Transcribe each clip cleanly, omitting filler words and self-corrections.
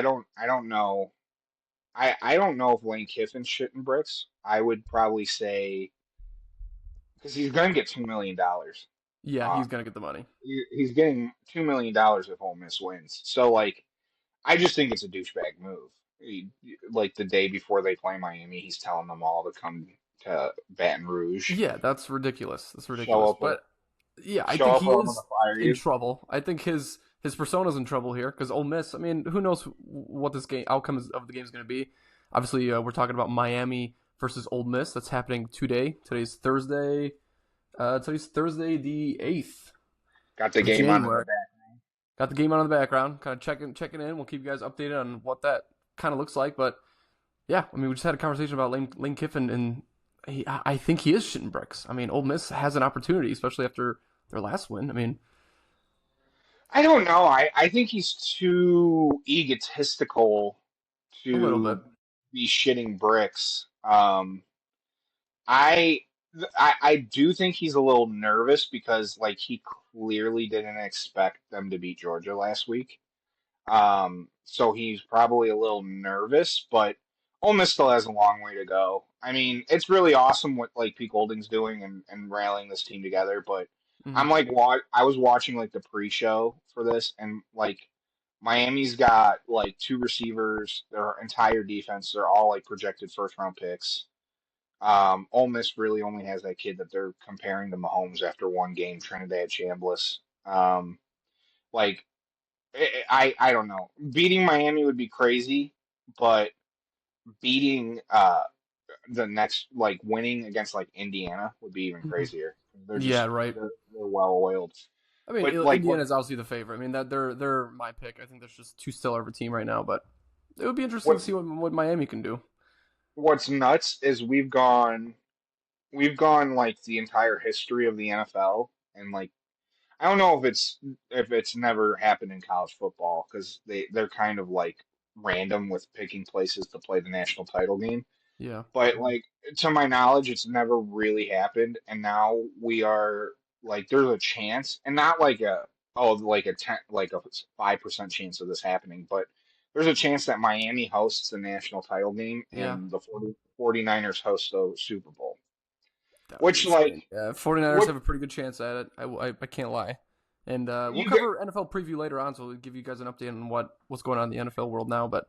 I don't know. I don't know if Lane Kiffin's shitting bricks. I would probably say because he's going to get $2 million. Yeah, Uh, he's gonna get the money. he's getting $2 million if Ole Miss wins. So like, I just think it's a douchebag move. Like the day before they play Miami, he's telling them all to come to Baton Rouge, Yeah, that's ridiculous. That's show ridiculous. up, But yeah, I show think up, he or I'm gonna is fire in you. trouble. I think his persona's in trouble here because Ole Miss. I mean, who knows what this game of the game is going to be? Obviously, we're talking about Miami versus Ole Miss. That's happening today. Today's Thursday. Today's Thursday the 8th Got the of game on in the January. back. Got the game on in the background. Kind of checking in. We'll keep you guys updated on what that kind of looks like. But yeah, I mean, we just had a conversation about Lane Kiffin, and I think he is shitting bricks. I mean, Ole Miss has an opportunity, especially after their last win. I mean, I don't know. I think he's too egotistical a little bit. to be shitting bricks. I I do think he's a little nervous because like he clearly didn't expect them to beat Georgia last week. So he's probably a little nervous, but Ole Miss still has a long way to go. I mean, it's really awesome what like Pete Golding's doing and rallying this team together, but Hmm. I'm like I was watching like the pre-show for this and like Miami's got like two receivers, their entire defense, they're all like projected first round picks. Ole Miss really only has that kid that they're comparing to Mahomes after one game, Trinidad Chambliss. Like I don't know. Beating Miami would be crazy, but beating the next like winning against like Indiana would be even Hmm. crazier. They're Yeah, just right. they're well oiled. I mean, But like Indiana's obviously the favorite. I mean, that they're my pick. I think that's just too stellar of a team right now. But it would be interesting to what see what Miami can do. what's nuts is we've gone like the entire history of the NFL and like I don't know if it's never happened in college football because they're kind of like random with picking places to play the national title game. Yeah. But like to my knowledge, it's never really happened, and now we are like there's a chance, and not like a oh like a 5% chance of this happening, but there's a chance that Miami hosts the national title game Yeah. and the 49ers host the Super Bowl. That would be Which insane. like Yeah, 49ers what have a pretty good chance at it. I can't lie. And we'll you get? cover NFL preview later on, so we'll give you guys an update on what's going on in the NFL world now. But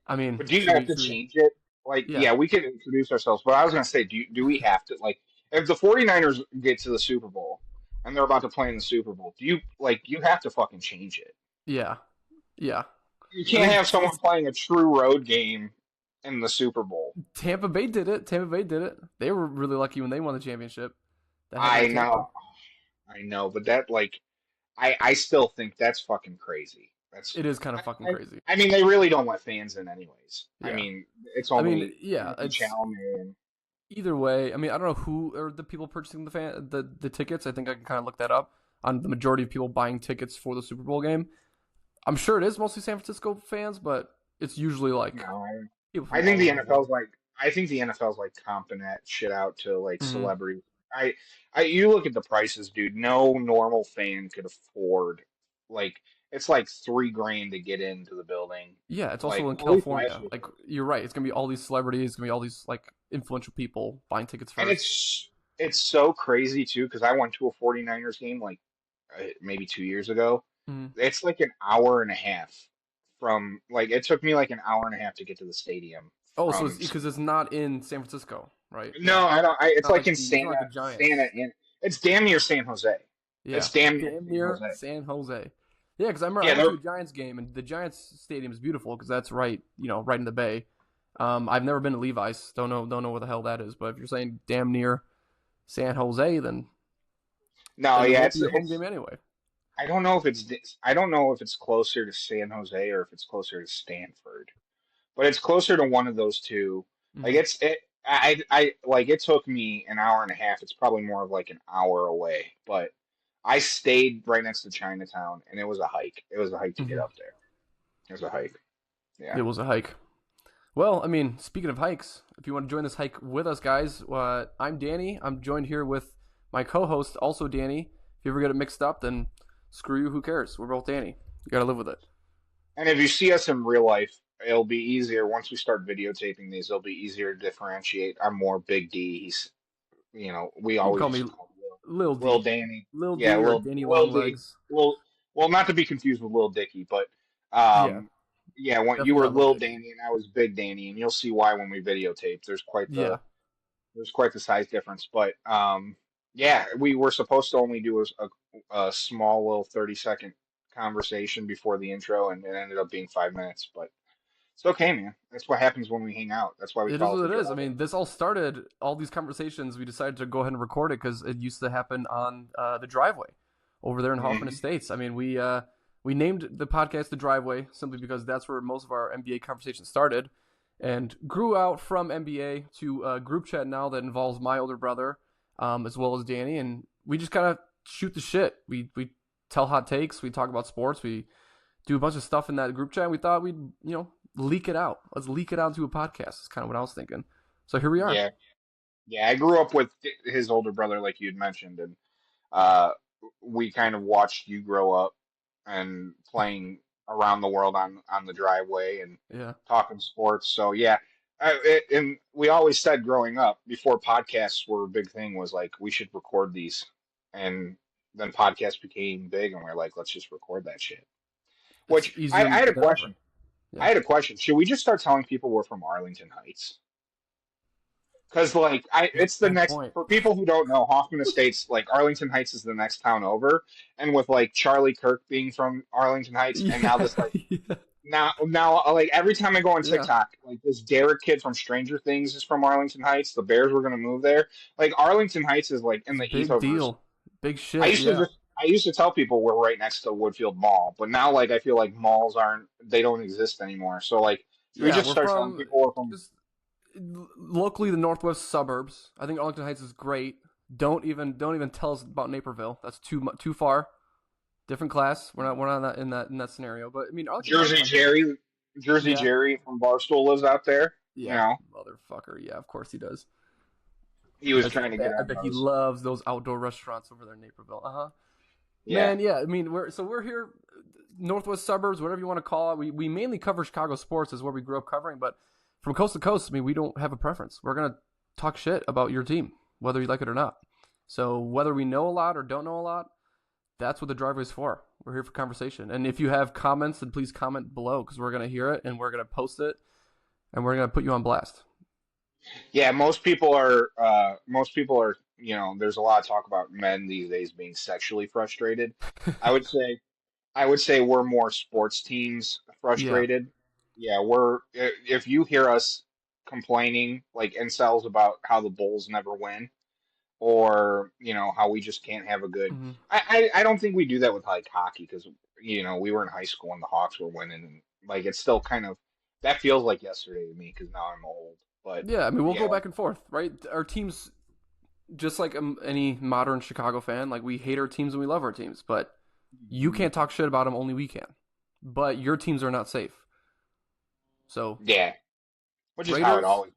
I mean, But do you have to should we? change it? Like, Yeah, yeah, we can introduce ourselves, but I was gonna say, do we have to like if the 49ers get to the Super Bowl and they're about to play in the Super Bowl, do you like you have to fucking change it? yeah, yeah. You I can't mean, have someone playing a true road game in the Super Bowl. Tampa Bay did it. Tampa Bay did it. They were really lucky when they won the championship. That happened I in Tampa. know, I know, but that like I still think that's fucking crazy. It is kind of I, fucking I, crazy. I mean they really don't let fans in anyways. I Yeah. mean it's I mean, only yeah. Timothy It's Chalamet and either way. I mean, I don't know who are the people purchasing the tickets. I think I can kind of look that up on the majority of people buying tickets for the Super Bowl game. I'm sure it is mostly San Francisco fans, but it's usually like no, people I from think all the over the world. NFL's like I think the NFL's like comping that shit out to like Hmm. celebrities. I you look at the prices, dude. No normal fan could afford like it's like 3 grand to get into the building. Yeah, it's Like also in at least last California. year, Like you're right, it's gonna be all these celebrities, it's gonna be all these like influential people buying tickets and first. it's so crazy too because I went to a 49ers game like maybe 2 years ago. Hmm. It's like an hour and a half from like it took me like an hour and a half to get to the stadium Oh, so it's from. because it's not in San Francisco, right? Yeah. No, I don't. It's Not like like in the it's not like the Santa, Giants. and it's damn near San Jose. Yeah, It's damn near damn San near Jose. San Jose. Yeah, because I remember I Yeah, went they're to a Giants game, and the Giants stadium is beautiful because that's right, right in the Bay. I've never been to Levi's. Don't know what the hell that is. But if you're saying damn near San Jose, then no, then it yeah, won't be a home game anyway. I don't know if I don't know if it's closer to San Jose or if it's closer to Stanford, but it's closer to one of those two. Like Hmm. I like it took me an hour and a half. It's probably more of like an hour away, but I stayed right next to Chinatown, and it was a hike. It was a hike to get Hmm. up there. It was a hike. Yeah. It was a hike. Well, I mean, speaking of hikes, if you want to join this hike with us, guys, I'm Danny. I'm joined here with my co-host, also Danny. If you ever get it mixed up, then screw you. Who cares? We're both Danny. You gotta live with it. And if you see us in real life, it'll be easier once we start videotaping these. It'll be easier to differentiate. I'm more Big D. We You can always call used me to call him Lil Lil D, Danny. Lil Yeah, D or Lil Danny Lil D. Longlegs. Well, not to be confused with Lil Dicky, but Yeah, um, yeah, when you definitely were not Lil Lil Dicky. Danny and I was Big Danny, and you'll see why when we videotape. Yeah, There's quite the size difference, but yeah, we were supposed to only do a small little 30-second conversation before the intro, and it ended up being 5 minutes, but. It's okay, man. That's what happens when we hang out. That's why we it is call it what the it is. I drive. mean, this all started. All these conversations, we decided to go ahead and record it because it used to happen on the driveway over there in Hoffman Hmm. Estates. I mean, we named the podcast the Driveway simply because that's where most of our NBA conversations started, and grew out from NBA to a group chat now that involves my older brother, as well as Danny, and we just kind of shoot the shit. We tell hot takes. We talk about sports. We do a bunch of stuff in that group chat. We thought we'd leak it out. Let's leak it out to a podcast. That's kind of what I was thinking. So here we are. Yeah, yeah. I grew up with his older brother, like you'd mentioned, and uh, we kind of watched you grow up and playing around the world on the driveway and Yeah. talking sports. So yeah, and we always said growing up before podcasts were a big thing was like we should record these, and then podcasts became big, and we're like, let's just record that shit. It's Which I easier had a than ever. question. I Yeah. had a question. Should we just start telling people we're from Arlington Heights? Because it's the Good next point. for people who don't know, Hoffman Estates, like Arlington Heights is the next town over, and with like Charlie Kirk being from Arlington Heights, and now Yeah. this like Yeah. now like every time I go on Yeah. TikTok, like this Derek kid from Stranger Things is from Arlington Heights. The Bears were gonna move there. Like Arlington Heights is like in It's a the big ethoverse. deal. Big I shit. used to Yeah. just I used to tell people we're right next to Woodfield Mall, but now like I feel like malls aren't they don't exist anymore. So like, should we Yeah. just We're start telling from people we're from? just locally the northwest suburbs. I think Arlington Heights is great. Don't even tell us about Naperville. That's too far. Different class. We're not in that scenario. But I mean, Arlington Heights. Jersey I mean, Jerry, Jersey yeah. Jerry from Barstool lives out there. You Yeah. know, Motherfucker. Yeah. Of course he does. he I was bet you. trying to get I on bet he those. loves those outdoor restaurants over there in Naperville. Uh huh. Yeah, Man, yeah. I mean, we're here, northwest suburbs, whatever you want to call it. We mainly cover Chicago sports, is where we grew up covering. But from coast to coast, I mean, we don't have a preference. We're gonna talk shit about your team, whether you like it or not. So whether we know a lot or don't know a lot, that's what the driveway's for. We're here for conversation. And if you have comments, then please comment below because we're gonna hear it and we're gonna post it and we're gonna put you on blast. yeah. Most people are. There's a lot of talk about men these days being sexually frustrated. I would say, I would say we're more sports teams Yeah. frustrated. Yeah, if you hear us complaining like incels about how the Bulls never win, or how we just can't have a good. Hmm. I don't think we do that with like hockey because we were in high school and the Hawks were winning, and like it's still kind of that feels like yesterday to me because now I'm old. But Yeah. I mean, we'll yeah, go back and forth, right? Our teams, just like any modern Chicago fan, like we hate our teams and we love our teams, but you can't talk shit about them. Only we can. But your teams are not safe. So yeah, which is how it Raiders, always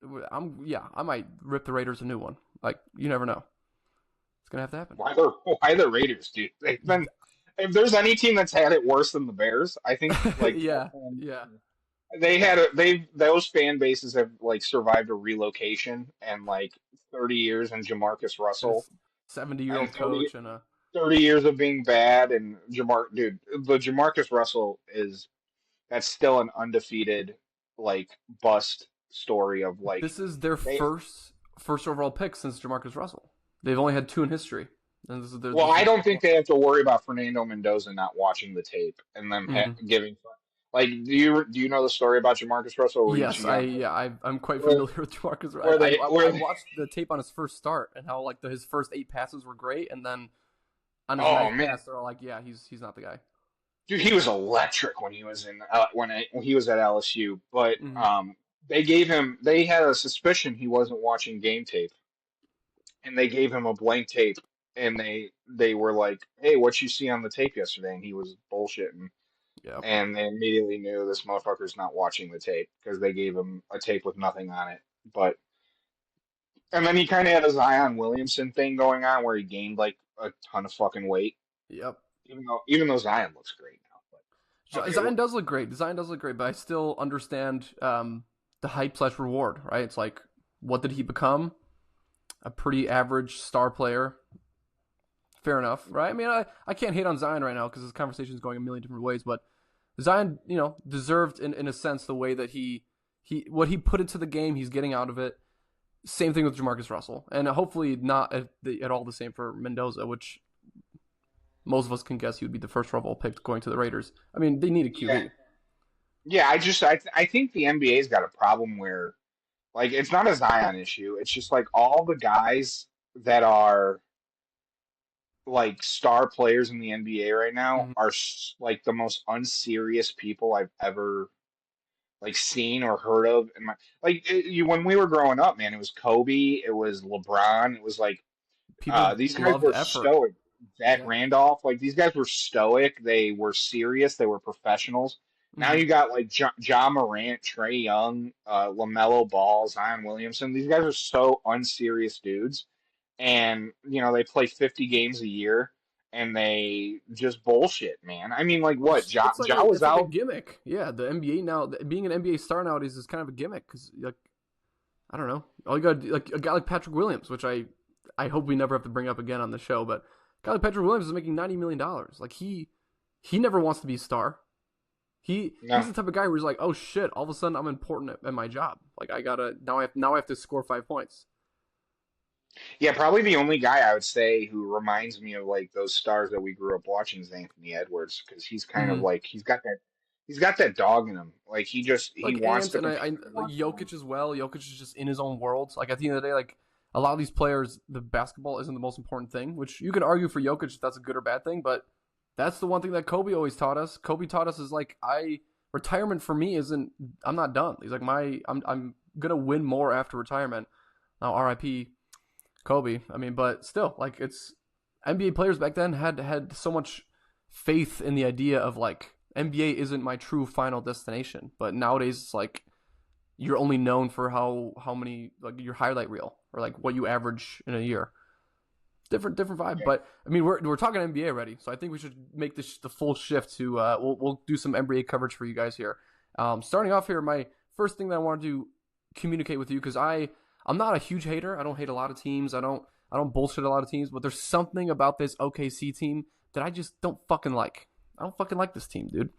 was. I might rip the Raiders a new one. Like you never know. It's gonna have to happen. Why the Raiders, dude? They've been if there's any team that's had it worse than the Bears, I think like Yeah, yeah. those fan bases have like survived a relocation and like 30 years and Jamarcus And a Russell seventy-year and old coach and a 30 years of being bad and the Jamarcus Russell is that's still an undefeated like bust story of like this is their they first overall pick since Jamarcus Russell. They've only had two in history, and well this I is don't think they have to worry about Fernando Mendoza not watching the tape and them mhm. giving like do you know the story about Jamarcus Russell or were you Yes, too young I'm quite where, familiar with Jamarcus. where they I where they, watched the tape on his first start and how like his first eight passes were great, and then on his oh ninth man pass they're all like, yeah, he's not the guy. dude, he was electric when he was in when he was at LSU. But Hmm. they had a suspicion he wasn't watching game tape, and they gave him a blank tape, and they were like, "Hey, what you see on the tape yesterday?" And he was bullshitting, Yep. and they immediately knew this motherfucker's not watching the tape because they gave him a tape with nothing on it. But and then he kind of had a Zion Williamson thing going on where he gained like a ton of fucking weight, Yep. even though Zion looks great now. Okay. Zion does look great. Zion does look great, but I still understand the hype slash reward, right? It's like, what did he become? A pretty average star player. Fair enough, right? I mean, I can't hate on Zion right now because this conversation is going a million different ways, but Zion, deserved in a sense the way that he what he put into the game, he's getting out of it. Same thing with Jamarcus Russell, and hopefully not at all the same for Mendoza, which most of us can guess he would be the first overall pick going to the Raiders. I mean, they need a Yeah. QB. Yeah, I think the NBA's got a problem where like it's not a Zion issue. It's just like all the guys that are like star players in the NBA right now Mm-hmm. are like the most unserious people I've ever like seen or heard of in my you when we were growing up, man, it was Kobe, it was LeBron, it was like People these guys love were the effort. stoic. Zach Yeah. Randolph, like these guys were stoic. They were serious. They were professionals. Now Mm-hmm. you got like John Morant, Trey Young, LaMelo Ball, Zion Williamson. These guys are so unserious dudes, and they play 50 games a year, and they just bullshit, man. I mean, like what? Ja was It's like a out. gimmick. Yeah, the NBA now, being an NBA star nowadays is kind of a gimmick because like I don't know, all you got like a guy like Patrick Williams, which I hope we never have to bring up again on the show, but a guy like Patrick Williams is making $90 million. Like he never wants to be a star. He's No. the type of guy where he's like, oh shit, all of a sudden I'm important at my job. Like I gotta now I have to score 5 points. Yeah, probably the only guy I would say who reminds me of like those stars that we grew up watching is Anthony Edwards because he's kind of Mm-hmm. like he's got that dog in him. Like he Like wants Ant to and compete. I He like wants to win. Jokic as well. Jokic is just in his own world. Like at the end of the day, like a lot of these players, the basketball isn't the most important thing. Which you can argue for Jokic if that's a good or bad thing, but that's the one thing that Kobe always taught us. Kobe taught us is like retirement for me isn't. I'm not done. He's like I'm gonna win more after retirement. Now R.I.P. Kobe. I mean, but still, like it's NBA players back then had so much faith in the idea of like NBA isn't my true final destination. But nowadays it's like you're only known for how many like your highlight reel or like what you average in a year. Different vibe. Yeah. But I mean we're talking NBA already, so I think we should make this the full shift to we'll do some NBA coverage for you guys here. Starting off here, my first thing that I wanted to communicate with you because I'm not a huge hater. I don't hate a lot of teams. I don't bullshit a lot of teams, but there's something about this OKC team that I just don't fucking like. I don't fucking like this team, dude.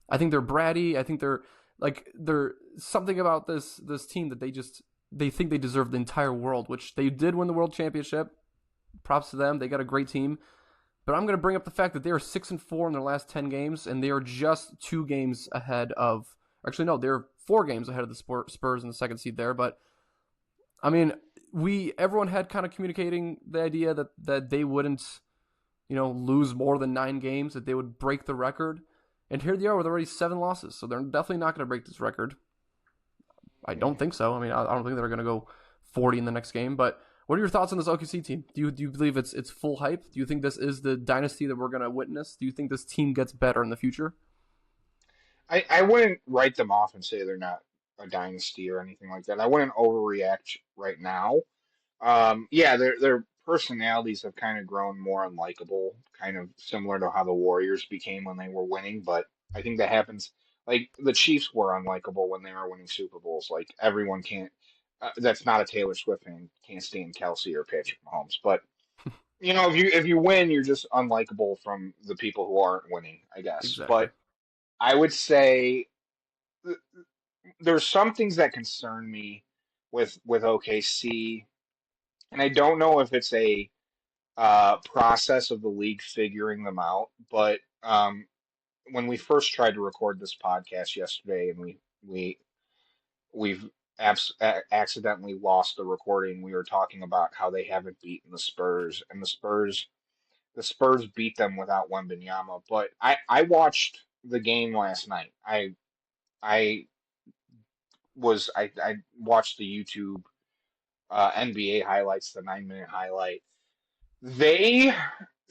I think they're bratty. I think they're something about this team that they think they deserve the entire world, which they did win the world championship. Props to them. They got a great team. But I'm going to bring up the fact that they are 6-4 in their last 10 games, and they are just 2 games ahead of. Actually, no, they're 4 games ahead of the Spurs in the second seed there. But I mean, everyone had kind of communicating the idea that they wouldn't, lose more than 9 games, that they would break the record, and here they are with already 7 losses. So they're definitely not going to break this record. I don't think so. I mean, I don't think they're going to go 40 in the next game. But what are your thoughts on this OKC team? Do you believe it's full hype? Do you think this is the dynasty that we're going to witness? Do you think this team gets better in the future? I wouldn't write them off and say they're not a dynasty or anything like that. I wouldn't overreact right now. Yeah, their personalities have kind of grown more unlikable, kind of similar to how the Warriors became when they were winning. But I think that happens. Like the Chiefs were unlikable when they were winning Super Bowls. Like everyone can't. That's not a Taylor Swift fan can't stand Kelsey or Patrick Mahomes. But if you win, you're just unlikable from the people who aren't winning, I guess. Exactly. But I would say there's some things that concern me with OKC, and I don't know if it's a process of the league figuring them out. But when we first tried to record this podcast yesterday, and we've accidentally lost the recording, we were talking about how they haven't beaten the Spurs, and the Spurs beat them without Wembanyama. But I watched the game last night. I I watched the YouTube NBA highlights, the 9 minute highlight. They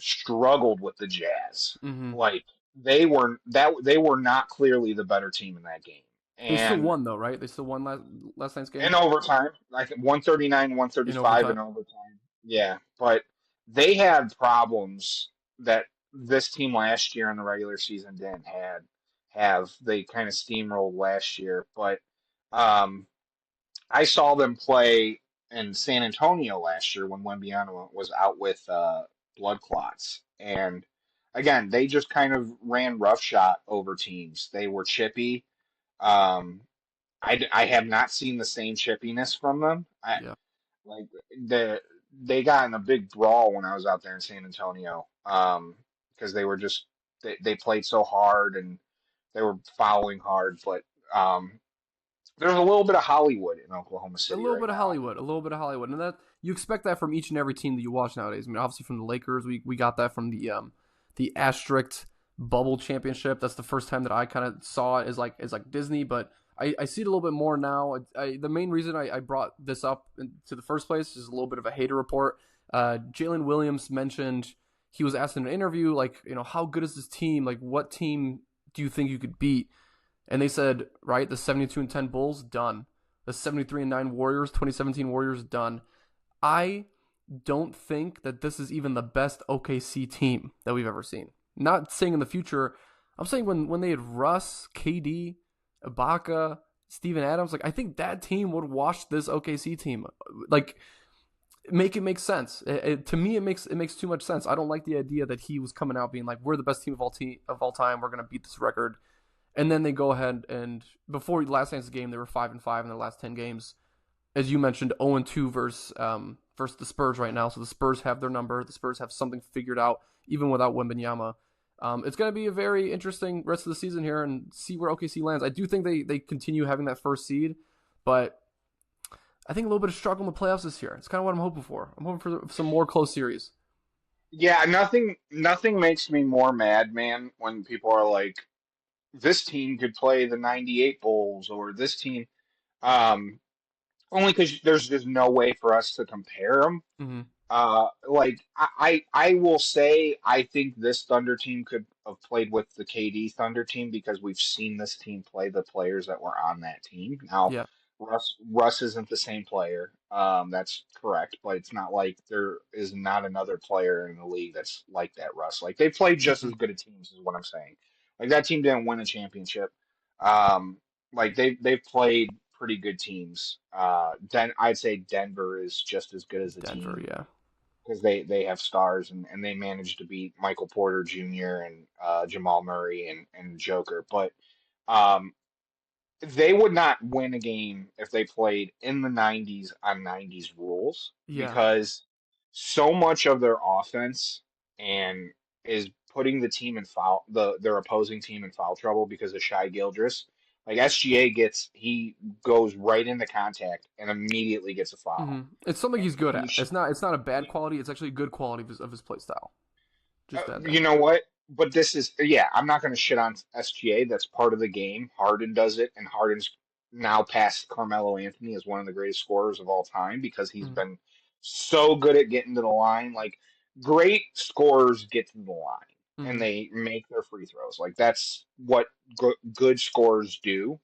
struggled with the Jazz. Mm-hmm. Like they were not clearly the better team in that game. They still And won though, right? They still won last night's in game overtime, I think 139, in 135 overtime. in overtime. Yeah, but they had problems that this team last year in the regular season didn't they kind of steamrolled last year, but um, I saw them play in San Antonio last year when Wembyana was out with blood clots, and again they just kind of ran roughshod over teams. They were chippy. Um, I have not seen the same chippiness from them. Yeah. Like the they got in a big brawl when I was out there in San Antonio. Because they were just they played so hard and they were fouling hard, but there's a little bit of Hollywood in Oklahoma A City little right bit of now. Hollywood, a little bit of Hollywood, and that you expect that from each and every team that you watch nowadays. I mean, obviously from the Lakers, we got that from the asterisk bubble championship. That's the first time that I kind of saw it as like Disney, but I see it a little bit more now. The main reason I brought this up to the first place is a little bit of a hater report. Jalen Williams mentioned he was asked in an interview, like, how good is this team? Like, what team do you think you could beat? And they said, right, the 72-10 Bulls, done. The 73-9 Warriors, 2017 Warriors, done. I don't think that this is even the best OKC team that we've ever seen. Not saying in the future. I'm saying when they had Russ, KD, Ibaka, Steven Adams, like I think that team would wash this OKC team. Like make it make sense. To me, it makes too much sense. I don't like the idea that he was coming out being like, "We're the best team of all time. We're gonna beat this record." And then they go ahead and before last night's game, they were 5-5 in their last 10 games. As you mentioned, 0-2 versus the Spurs right now. So the Spurs have their number. The Spurs have something figured out, even without Wembanyama. It's going to be a very interesting rest of the season here and see where OKC lands. I do think they continue having that first seed, but I think a little bit of struggle in the playoffs this year. It's kind of what I'm hoping for. I'm hoping for some more close series. Yeah, nothing makes me more mad, man, when people are like, this team could play the '98 Bulls or this team. Um, Only because there's just no way for us to compare them. Mm-hmm. I will say I think this Thunder team could have played with the KD Thunder team because we've seen this team play the players that were on that team. Now, Yeah. Russ isn't the same player. That's correct, but it's not like there is not another player in the league that's like that Russ. Like they played just Mm-hmm. as good a teams, is what I'm saying. Like that team didn't win a championship. Um, like they've played pretty good teams. I'd say Denver is just as good as a Denver, team yeah. because they have stars and they managed to beat Michael Porter Jr. and Jamal Murray and Joker. But um, they would not win a game if they played in the '90s on '90s rules Yeah. because so much of their offense and is putting their opposing team in foul trouble because of Shai Gilgeous. Like SGA he goes right into contact and immediately gets a foul. Mm-hmm. It's something he's good He at. It's not a bad quality. It's actually a good quality of his play style. Just to add that. You know what? But this is, yeah, I'm not going to shit on SGA. That's part of the game. Harden does it, and Harden's now past Carmelo Anthony as one of the greatest scorers of all time because he's Mm-hmm. been so good at getting to the line. Like, great scorers get to the line and Mm-hmm. they make their free throws. Like, that's what good scorers do.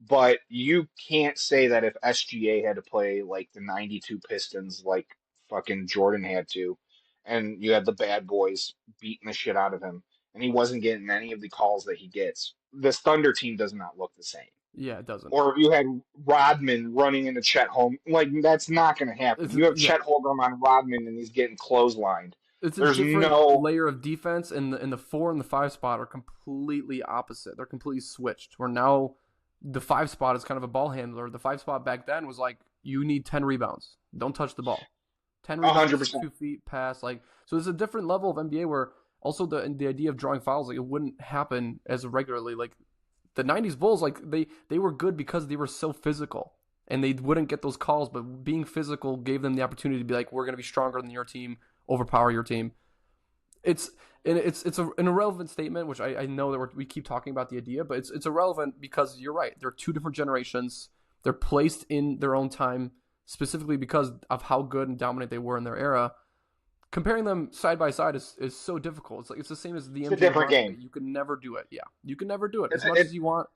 But you can't say that if SGA had to play like the '92 Pistons, like fucking Jordan had to, and you had the bad boys beating the shit out of him, and he wasn't getting any of the calls that he gets. This Thunder team does not look the same. Yeah, it doesn't. Or if you had Rodman running into Chet Holm, like that's not going to happen. You have Yeah, Chet Holmgren on Rodman, and he's getting clotheslined. it's a There's different no layer of defense, and the 4 and the 5 spot are completely opposite. They're completely switched. Where now the 5 spot is kind of a ball handler. The 5 spot back then was like you need 10 rebounds, don't touch the ball. 10 hundred rebounds, percent. 2 feet pass, like so. It's a different level of NBA where also the idea of drawing fouls like it wouldn't happen as regularly. Like the '90s Bulls, like they were good because they were so physical and they wouldn't get those calls, but being physical gave them the opportunity to be like, we're going to be stronger than your team, overpower your team. It's an irrelevant statement, which I know that we keep talking about the idea, but it's irrelevant because you're right. They're two different generations. They're placed in their own time specifically because of how good and dominant they were in their era. Comparing them side by side is so difficult. It's like it's the same as the It's a MJ different LeBron game. debate. You can never do it. Yeah, you can never do it as It's much it, as you want.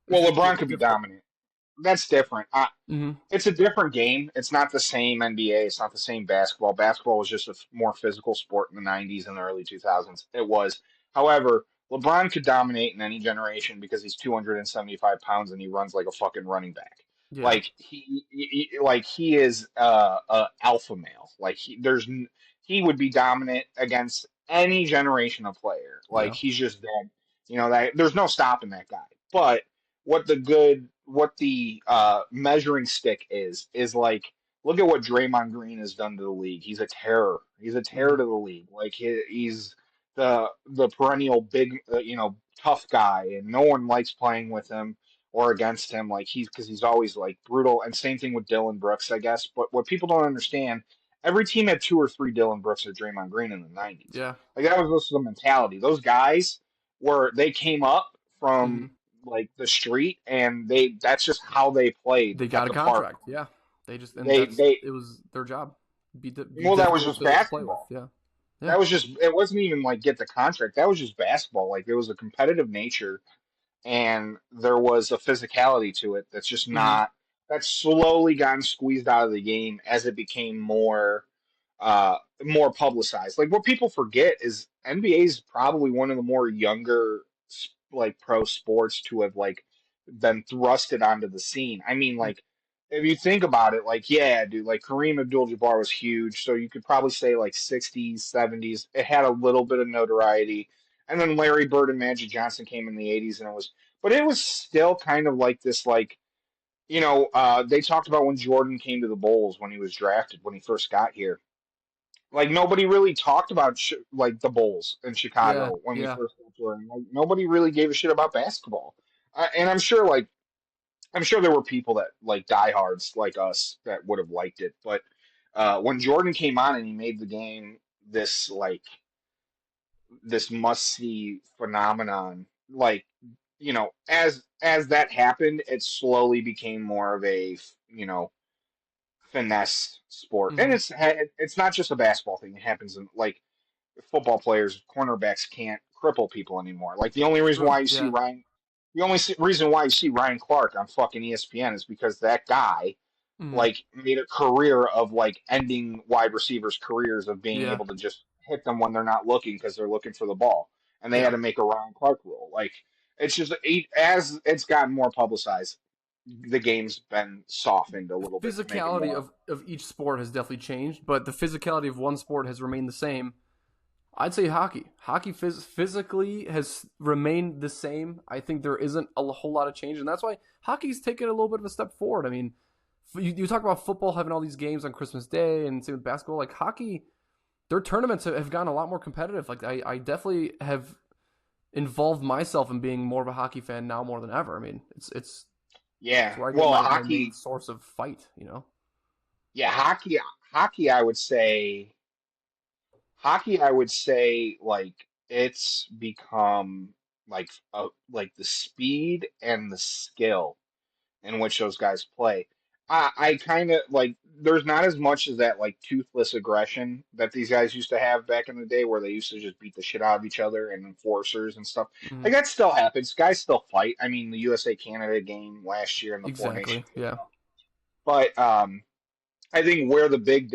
well, LeBron It's could be difficult. dominant. That's different. Mm-hmm. It's a different game. It's not the same NBA. It's not the same basketball. Basketball was just a more physical sport in the '90s and the early 2000s. It was. However, LeBron could dominate in any generation because he's 275 pounds and he runs like a fucking running back. Yeah. Like he is a alpha male. Like he would be dominant against any generation of player. Like Yeah. he's just that, that there's no stopping that guy. But what the measuring stick is like, look at what Draymond Green has done to the league. He's a terror. He's a terror Hmm. to the league. Like he's the perennial big, tough guy, and no one likes playing with him or against him. Like because he's always like brutal. And same thing with Dylan Brooks, I guess. But what people don't understand, every team had two or three Dylan Brooks or Draymond Green in the '90s. Yeah. Like that was just the mentality. Those guys they came up Hmm. from like the street, and that's just how they played They at got a the park. contract. Yeah. They just and They that's they it was their job. Be well, that was difficult just to play with. basketball. Yeah. Yeah. That was just it wasn't even like get the contract. That was just basketball. Like there was a competitive nature and there was a physicality to it that's just Hmm. not that's slowly gotten squeezed out of the game as it became more publicized. Like what people forget is NBA is probably one of the more younger like pro sports to have like been thrusted onto the scene. I mean, like if you think about it, like yeah, dude, like Kareem Abdul-Jabbar was huge, so you could probably say like 60s, 70s. It had a little bit of notoriety, and then Larry Bird and Magic Johnson came in the 80s, and but it was still kind of like this, like they talked about when Jordan came to the Bulls when he was drafted when he first got here. Like nobody really talked about like the Bulls in Yeah. Chicago when we Yeah. first got to it. Like nobody really gave a shit about basketball, and I'm sure there were people that like diehards like us that would have liked it. But when Jordan came on and he made the game this like this must see phenomenon, like as that happened, it slowly became more of a finesse sport, and Hmm. it's not just a basketball thing. It happens in like football players, cornerbacks can't cripple people anymore. Like True. Yeah. the only reason why you see Ryan Clark on fucking ESPN is because that guy Hmm. like made a career of like ending wide receivers' careers of being Yeah. able to just hit them when they're not looking because they're looking for the ball, and they had Yeah. to make a Ryan Clark rule. Like it's just as it's gotten more publicized, the game's been softened a little bit to make it Physicality more. of each sport has definitely changed, but the physicality of one sport has remained the same. I'd say hockey. Hockey physically has remained the same. I think there isn't a whole lot of change, and that's why hockey's taken a little bit of a step forward. I mean, you talk about football having all these games on Christmas Day, and same with basketball. Like hockey, their tournaments have gotten a lot more competitive. Like I definitely have involved myself in being more of a hockey fan now more than ever. I mean, it's Yeah, where I get well, my main source of fight. You know. yeah, hockey. Hockey, I would say, like it's become like the speed and the skill in which those guys play. I kind of like there's not as much as that like toothless aggression that these guys used to have back in the day where they used to just beat the shit out of each other and enforcers and stuff. Mm-hmm. Like that still happens. Guys still fight. I mean, the USA Canada game last year in the Four Exactly. Nations. Yeah. But I think where the big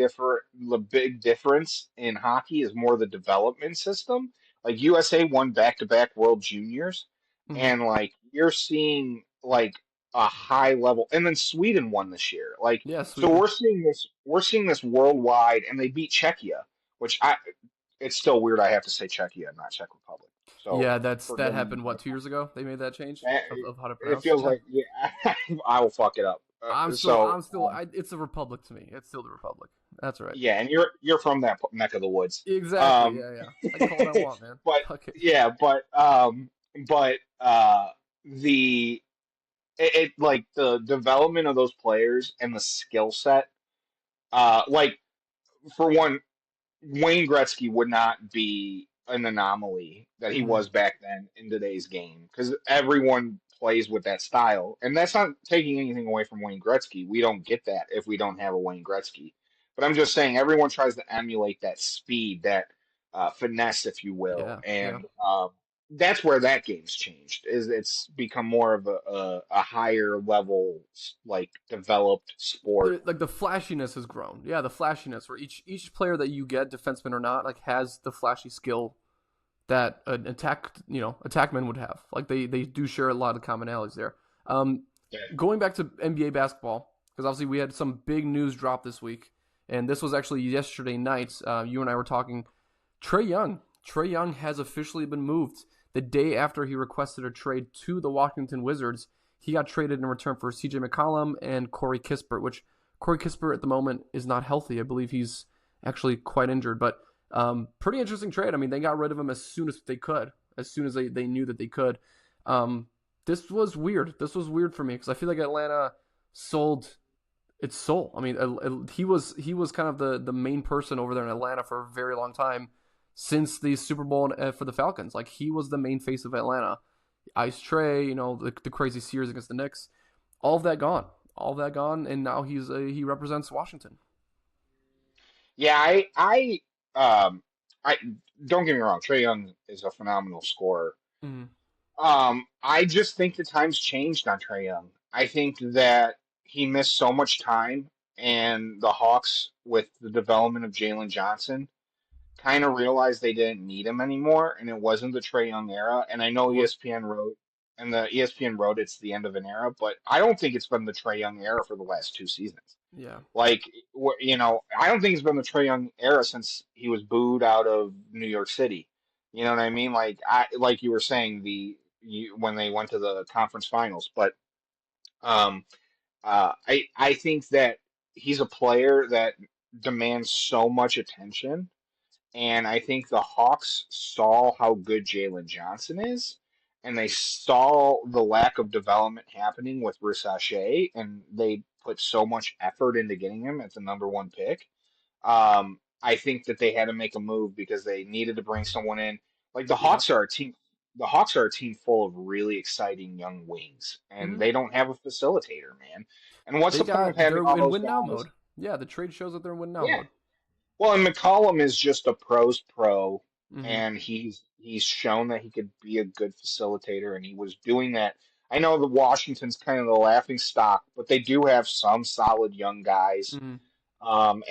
difference in hockey is more the development system. Like USA won back-to-back World Juniors, Mm-hmm. and like you're seeing like a high level, and then Sweden won this year. Like Yeah. so, Sweden. we're seeing this worldwide, and they beat Czechia, which it's still weird. I have to say Czechia, not Czech Republic. So Yeah, that forgive me, happened. What, 2 years ago? They made that change that, of how to it pronounce. feels Yeah, like yeah, I will fuck it up. I'm still. It's a republic to me. It's still the republic. That's right. Yeah, and you're from that neck of the woods. Exactly. Um, Yeah, yeah. I can call what I want, man. but Fuck it. yeah, but the like the development of those players and the skill set. Like for one, Wayne Gretzky would not be an anomaly that he Mm-hmm. was back then in today's game because everyone plays with that style. And that's not taking anything away from Wayne Gretzky. We don't get that if we don't have a Wayne Gretzky. But I'm just saying everyone tries to emulate that speed, that finesse, if you will. Yeah, yeah. And that's where that game's changed. Is it's become more of a higher level, like developed sport. Like the flashiness has grown. Yeah, the flashiness where each player that you get, defenseman or not, like has the flashy skill that an attackman would have. Like they do share a lot of commonalities there. Um, Yeah. Going back to NBA basketball, because obviously we had some big news drop this week, and this was actually yesterday night. You and I were talking. Trae Young. Trae Young has officially been moved. The day after he requested a trade to the Washington Wizards, he got traded in return for CJ McCollum and Corey Kispert, which Corey Kispert at the moment is not healthy. I believe he's actually quite injured, but pretty interesting trade. I mean, they got rid of him as soon as they could, as soon as they knew that they could. This was weird. This was weird for me because I feel like Atlanta sold its soul. I mean, he was kind of the main person over there in Atlanta for a very long time since the Super Bowl for the Falcons. Like he was the main face of Atlanta. Ice Trae, the crazy series against the Knicks, all of that gone, and now he represents Washington. Yeah, I don't get me wrong. Trae Young is a phenomenal scorer. Mm-hmm. I just think the times changed on Trae Young. I think that he missed so much time, and the Hawks, with the development of Jalen Johnson, kind of realized they didn't need him anymore, and it wasn't the Trae Young era. And I know It was ESPN wrote it's the end of an era, but I don't think it's been the Trae Young era for the last two seasons. yeah. Like, I don't think it's been the Trae Young era since he was booed out of New York City. You know what I mean? Like you were saying, when they went to the conference finals. But um, I think that he's a player that demands so much attention, and I think the Hawks saw how good Jalen Johnson is, and they saw the lack of development happening with Risachet, and they put so much effort into getting him at the number one pick. I think that they had to make a move because they needed to bring someone in. Like the Yeah. Hawks are a team. The Hawks are a team full of really exciting young wings, and Mm-hmm. they don't have a facilitator, man. And what's the point of having They're all in those win now guys? mode. Yeah, the trade shows that they're in win now Yeah. mode. Well, and McCollum is just a pro's pro, Mm-hmm. and he's shown that he could be a good facilitator, and he was doing that. I know the Washington's kind of the laughing stock, but they do have some solid young guys. Mm-hmm.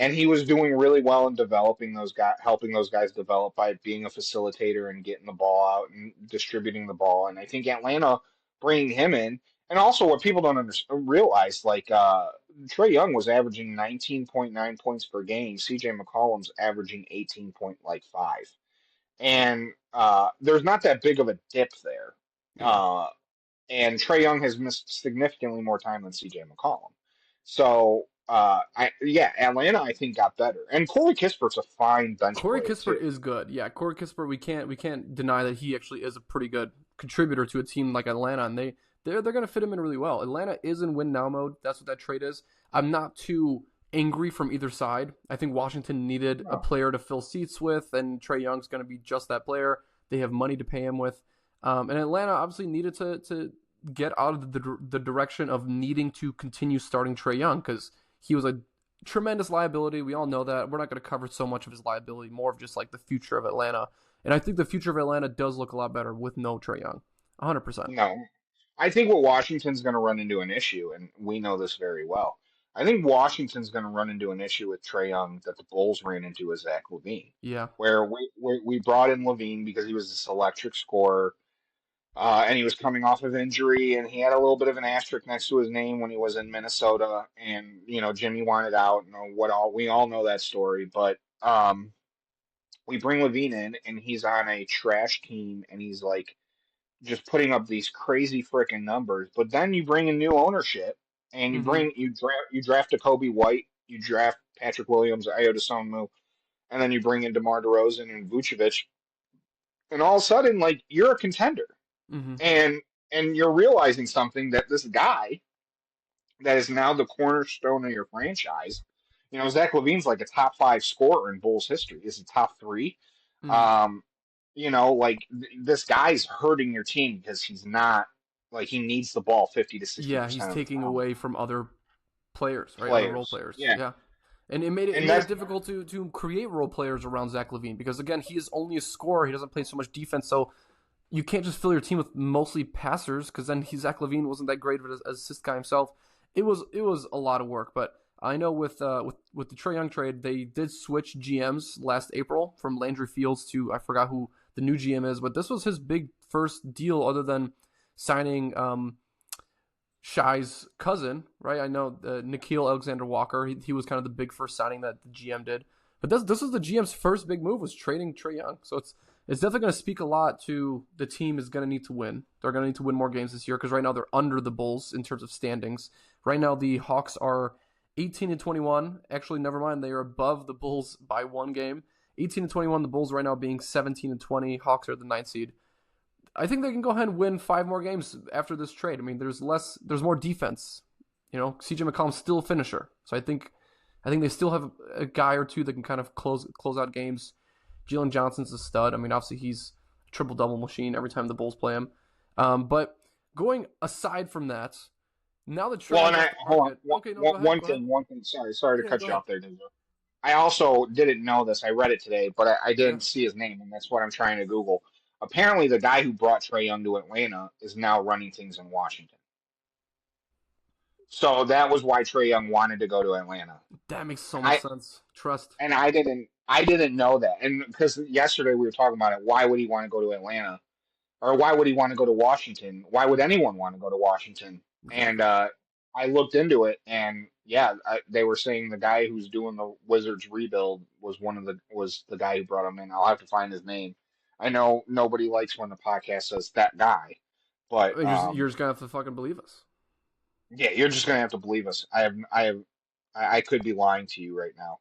And he was doing really well in developing those guys, helping those guys develop by being a facilitator and getting the ball out and distributing the ball. And I think Atlanta bringing him in, and also what people don't realize, like Trae Young was averaging 19.9 points per game. CJ McCollum's averaging 18.5, and there's not that big of a dip there. Yeah. Uh, and Trae Young has missed significantly more time than CJ McCollum. So, Atlanta I think got better, and Corey Kispert's a fine bench Corey player Kispert too. is good. Yeah, Corey Kispert. We can't deny that he actually is a pretty good contributor to a team like Atlanta, and they're going to fit him in really well. Atlanta is in win now mode. That's what that trade is. I'm not too angry from either side. I think Washington needed a No, player to fill seats with, and Trae Young's going to be just that player. They have money to pay him with, and Atlanta obviously needed to get out of the direction of needing to continue starting Trae Young because he was a tremendous liability. We all know that. We're not going to cover so much of his liability, more of just like the future of Atlanta. And I think the future of Atlanta does look a lot better with no Trae Young. 100%. no. I think what Washington's going to run into an issue, and we know this very well. I think Washington's going to run into an issue with Trae Young that the Bulls ran into with Zach LaVine, Yeah. where we brought in LaVine because he was this electric scorer. And he was coming off of injury, and he had a little bit of an asterisk next to his name when he was in Minnesota. And Jimmy wanted out. We all know that story. But we bring Levine in, and he's on a trash team, and he's like just putting up these crazy freaking numbers. But then you bring in new ownership, and Mm-hmm. you draft a Kobe White, you draft Patrick Williams, Ayo Dosunmu, and then you bring in DeMar DeRozan and Vucevic, and all of a sudden, like you're a contender. Mm-hmm. and and you're realizing something that this guy that is now the cornerstone of your franchise, Zach Levine's like a top five scorer in Bulls history. Is a top three. Mm-hmm. Um, this guy's hurting your team because he's not like he needs the ball 50 to 60 Yeah, he's percent of the taking time. away from other players, right? Other role Players, players. yeah, Yeah. And it and made it that's difficult to create role players around Zach LaVine because again he is only a scorer. He doesn't play so much defense, so you can't just fill your team with mostly passers because then Zach LaVine wasn't that great of an assist guy himself. It was a lot of work, but I know with the Trae Young trade, they did switch GMs last April from Landry Fields to I forgot who the new GM is, but this was his big first deal other than signing Shai's cousin, right? I know Nikhil Alexander Walker. He was kind of the big first signing that the GM did. But this was the GM's first big move, was trading Trae Young. So it's definitely going to speak a lot to the team is going to need to win. They're going to need to win more games this year because right now they're under the Bulls in terms of standings. Right now the Hawks are 18-21. Actually, never mind. They are above the Bulls by one game. 18-21. The Bulls right now being 17-20. Hawks are the 9th seed. I think they can go ahead and win 5 more games after this trade. I mean, there's more defense. You know, CJ McCollum's still a finisher. So I think they still have a guy or two that can kind of close out games. Jalen Johnson's a stud. I mean, obviously he's a triple-double machine every time the Bulls play him. But going aside from that, now the trade. Well, and hold on. Okay, no, One thing. Sorry to cut you ahead. off there, Dizzle. I also didn't know this. I read it today, but I Yeah. didn't see his name, and that's what I'm trying to Google. Apparently, the guy who brought Trae Young to Atlanta is now running things in Washington. So that was why Trae Young wanted to go to Atlanta. That makes so much I sense. Trust. and I didn't know that. And because yesterday we were talking about it, why would he want to go to Atlanta? Or why would he want to go to Washington? Why would anyone want to go to Washington? And I looked into it, and yeah, they were saying the guy who's doing the Wizards rebuild was the guy who brought him in. I'll have to find his name. I know nobody likes when the podcast says that guy, but You're just gonna have to fucking believe us. yeah, you're just gonna have to believe us. I could be lying to you right now.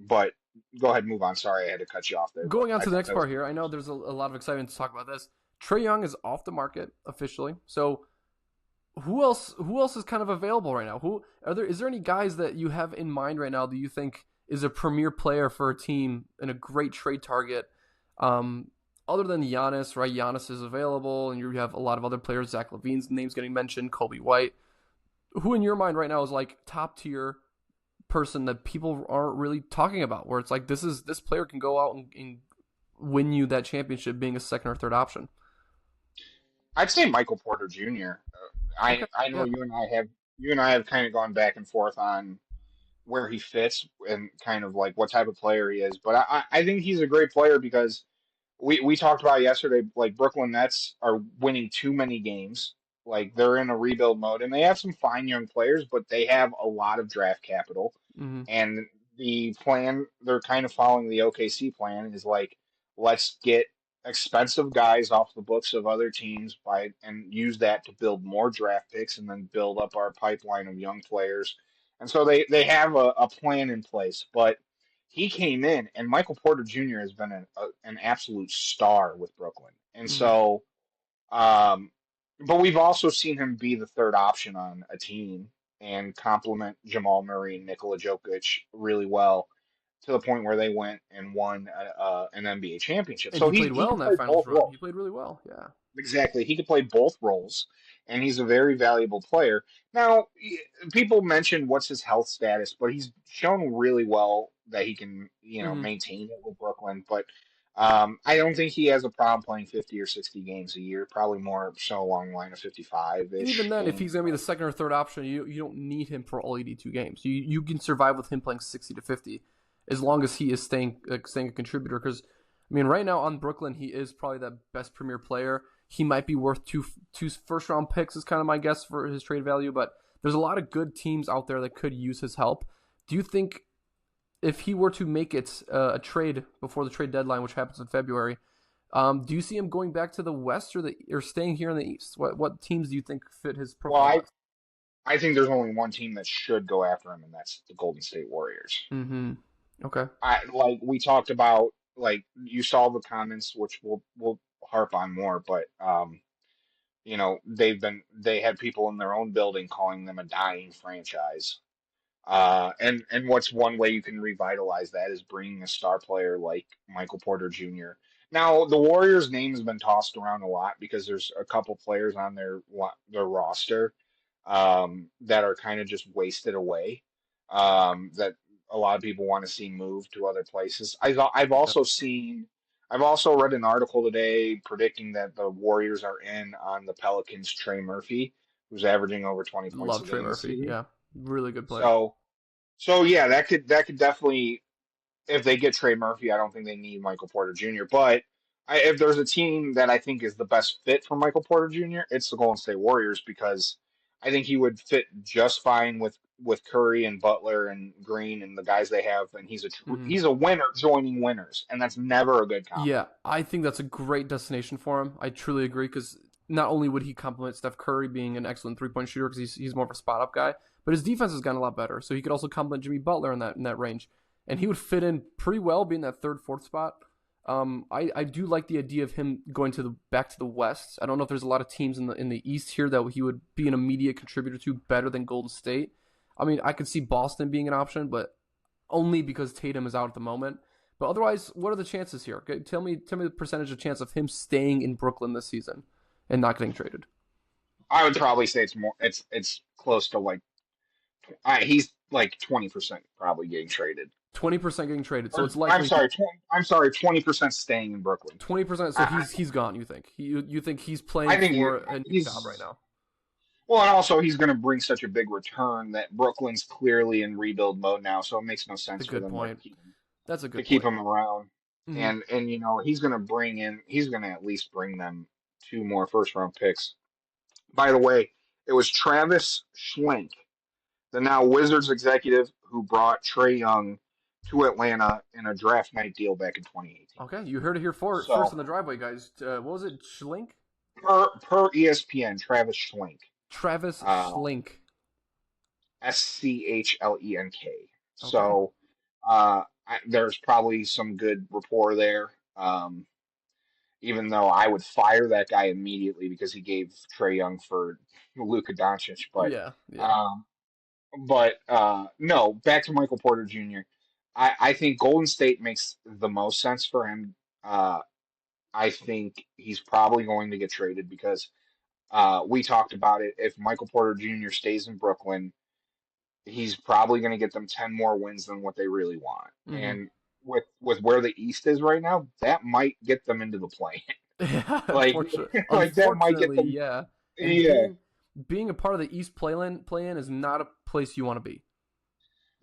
But go ahead, move on. Sorry, I had to cut you off there, but Going on I to the thought next that was part here, I know there's a lot of excitement to talk about this. Trae Young is off the market officially. So who else is kind of available right now? Is there any guys that you have in mind right now that you think is a premier player for a team and a great trade target? Other than Giannis, right? Giannis is available, and you have a lot of other players. Zach LaVine's name's getting mentioned. Kobe White. Who in your mind right now is like top tier person that people aren't really talking about? Where it's like this player can go out and win you that championship, being a second or third option. I'd say Michael Porter Jr. Okay, I know yeah. you and I have kind of gone back and forth on where he fits and kind of like what type of player he is, but I think he's a great player because we talked about yesterday, like Brooklyn Nets are winning too many games. Like they're in a rebuild mode, and they have some fine young players, but they have a lot of draft capital. Hmm. And the plan they're kind of following the OKC plan is like, let's get expensive guys off the books of other teams by and use that to build more draft picks and then build up our pipeline of young players. And so they have a plan in place, but he came in, and Michael Porter Jr. has been an absolute star with Brooklyn. And Hmm. so, but we've also seen him be the third option on a team and complement Jamal Murray and Nikola Jokic really well to the point where they went and won an NBA championship. And So he played he well can in that play finals both run. roles. He played really well. Yeah. Exactly. He could play both roles, and he's a very valuable player. Now, people mention what's his health status, but he's shown really well that he can, Hmm. maintain it with Brooklyn. But I don't think he has a problem playing 50 or 60 games a year, probably more so along the line of And even 55-ish then, if games. he's gonna be the second or third option, you don't need him for all 82 games. You can survive with him playing 60 to 50, as long as he is staying a contributor. Because I mean, right now on Brooklyn, he is probably the best premier player. He might be worth two first round picks, is kind of my guess for his trade value. But there's a lot of good teams out there that could use his help. Do you think if he were to make it a trade before the trade deadline, which happens in February, do you see him going back to the West or staying here in the East? What teams do you think fit his Well, profile best? I think there's only one team that should go after him, and that's the Golden State Warriors. Mm-hmm. Okay. Like we talked about, like you saw the comments, which we'll harp on more, but they had people in their own building calling them a dying franchise. And what's one way you can revitalize that is bringing a star player like Michael Porter Jr. Now, the Warriors' name has been tossed around a lot because there's a couple players on their roster that are kind of just wasted away. That a lot of people want to see move to other places. Yeah. I've also read an article today predicting that the Warriors are in on the Pelicans' Trey Murphy, who's averaging over 20 points Love a Trey game this Murphy. season. Yeah. Really good player. So. So yeah, that could definitely, if they get Trey Murphy, I don't think they need Michael Porter Jr. But if there's a team that I think is the best fit for Michael Porter Jr., it's the Golden State Warriors because I think he would fit just fine with Curry and Butler and Green and the guys they have, and Mhm. he's a winner joining winners, and that's never a good Yeah, combo. I think that's a great destination for him. I truly agree because not only would he complement Steph Curry being an excellent 3 point shooter because he's more of a spot up guy, but his defense has gotten a lot better. So he could also complement Jimmy Butler in that range, and he would fit in pretty well being that third fourth spot. I do like the idea of him going to the back to the West. I don't know if there's a lot of teams in the East here that he would be an immediate contributor to better than Golden State. I mean, I could see Boston being an option, but only because Tatum is out at the moment. But otherwise, what are the chances here? Okay, tell me the percentage of chance of him staying in Brooklyn this season and not getting traded. I would probably say it's close to like he's like 20% probably getting traded. 20% getting traded, so Or it's likely I'm sorry, 20% staying in Brooklyn. 20%. So I, he's gone. You think you think he's I playing think for a new job right he's now? well, and also he's going to bring such a big return that Brooklyn's clearly in rebuild mode now, so it makes no That's sense a for good them to point. That's a good keep point. him around. Mm-hmm. And he's going to at least bring them two more first round picks. By the way, it was Travis Schlenk, the now Wizards executive, who brought Trey Young to Atlanta in a draft night deal back in 2018. Okay, you heard it here first So in the driveway, guys. What was it? Schlink? per ESPN, Travis Schlenk, Travis uh, Schlink. Schlenk. Okay. So there's probably some good rapport there. Even though I would fire that guy immediately because he gave Trey Young for Luka Doncic, Yeah, yeah. um, no. Back to Michael Porter Jr. I think Golden State makes the most sense for him. Uh, I think he's probably going to get traded because we talked about it. If Michael Porter Jr. stays in Brooklyn, he's probably going to get them 10 more wins than what they really want. Mm-hmm. And with where the East is right now, that might get them into the play. Yeah, Like like that might get unfortunately, them. yeah. And Yeah. being a part of the East play in is not a place you want to be.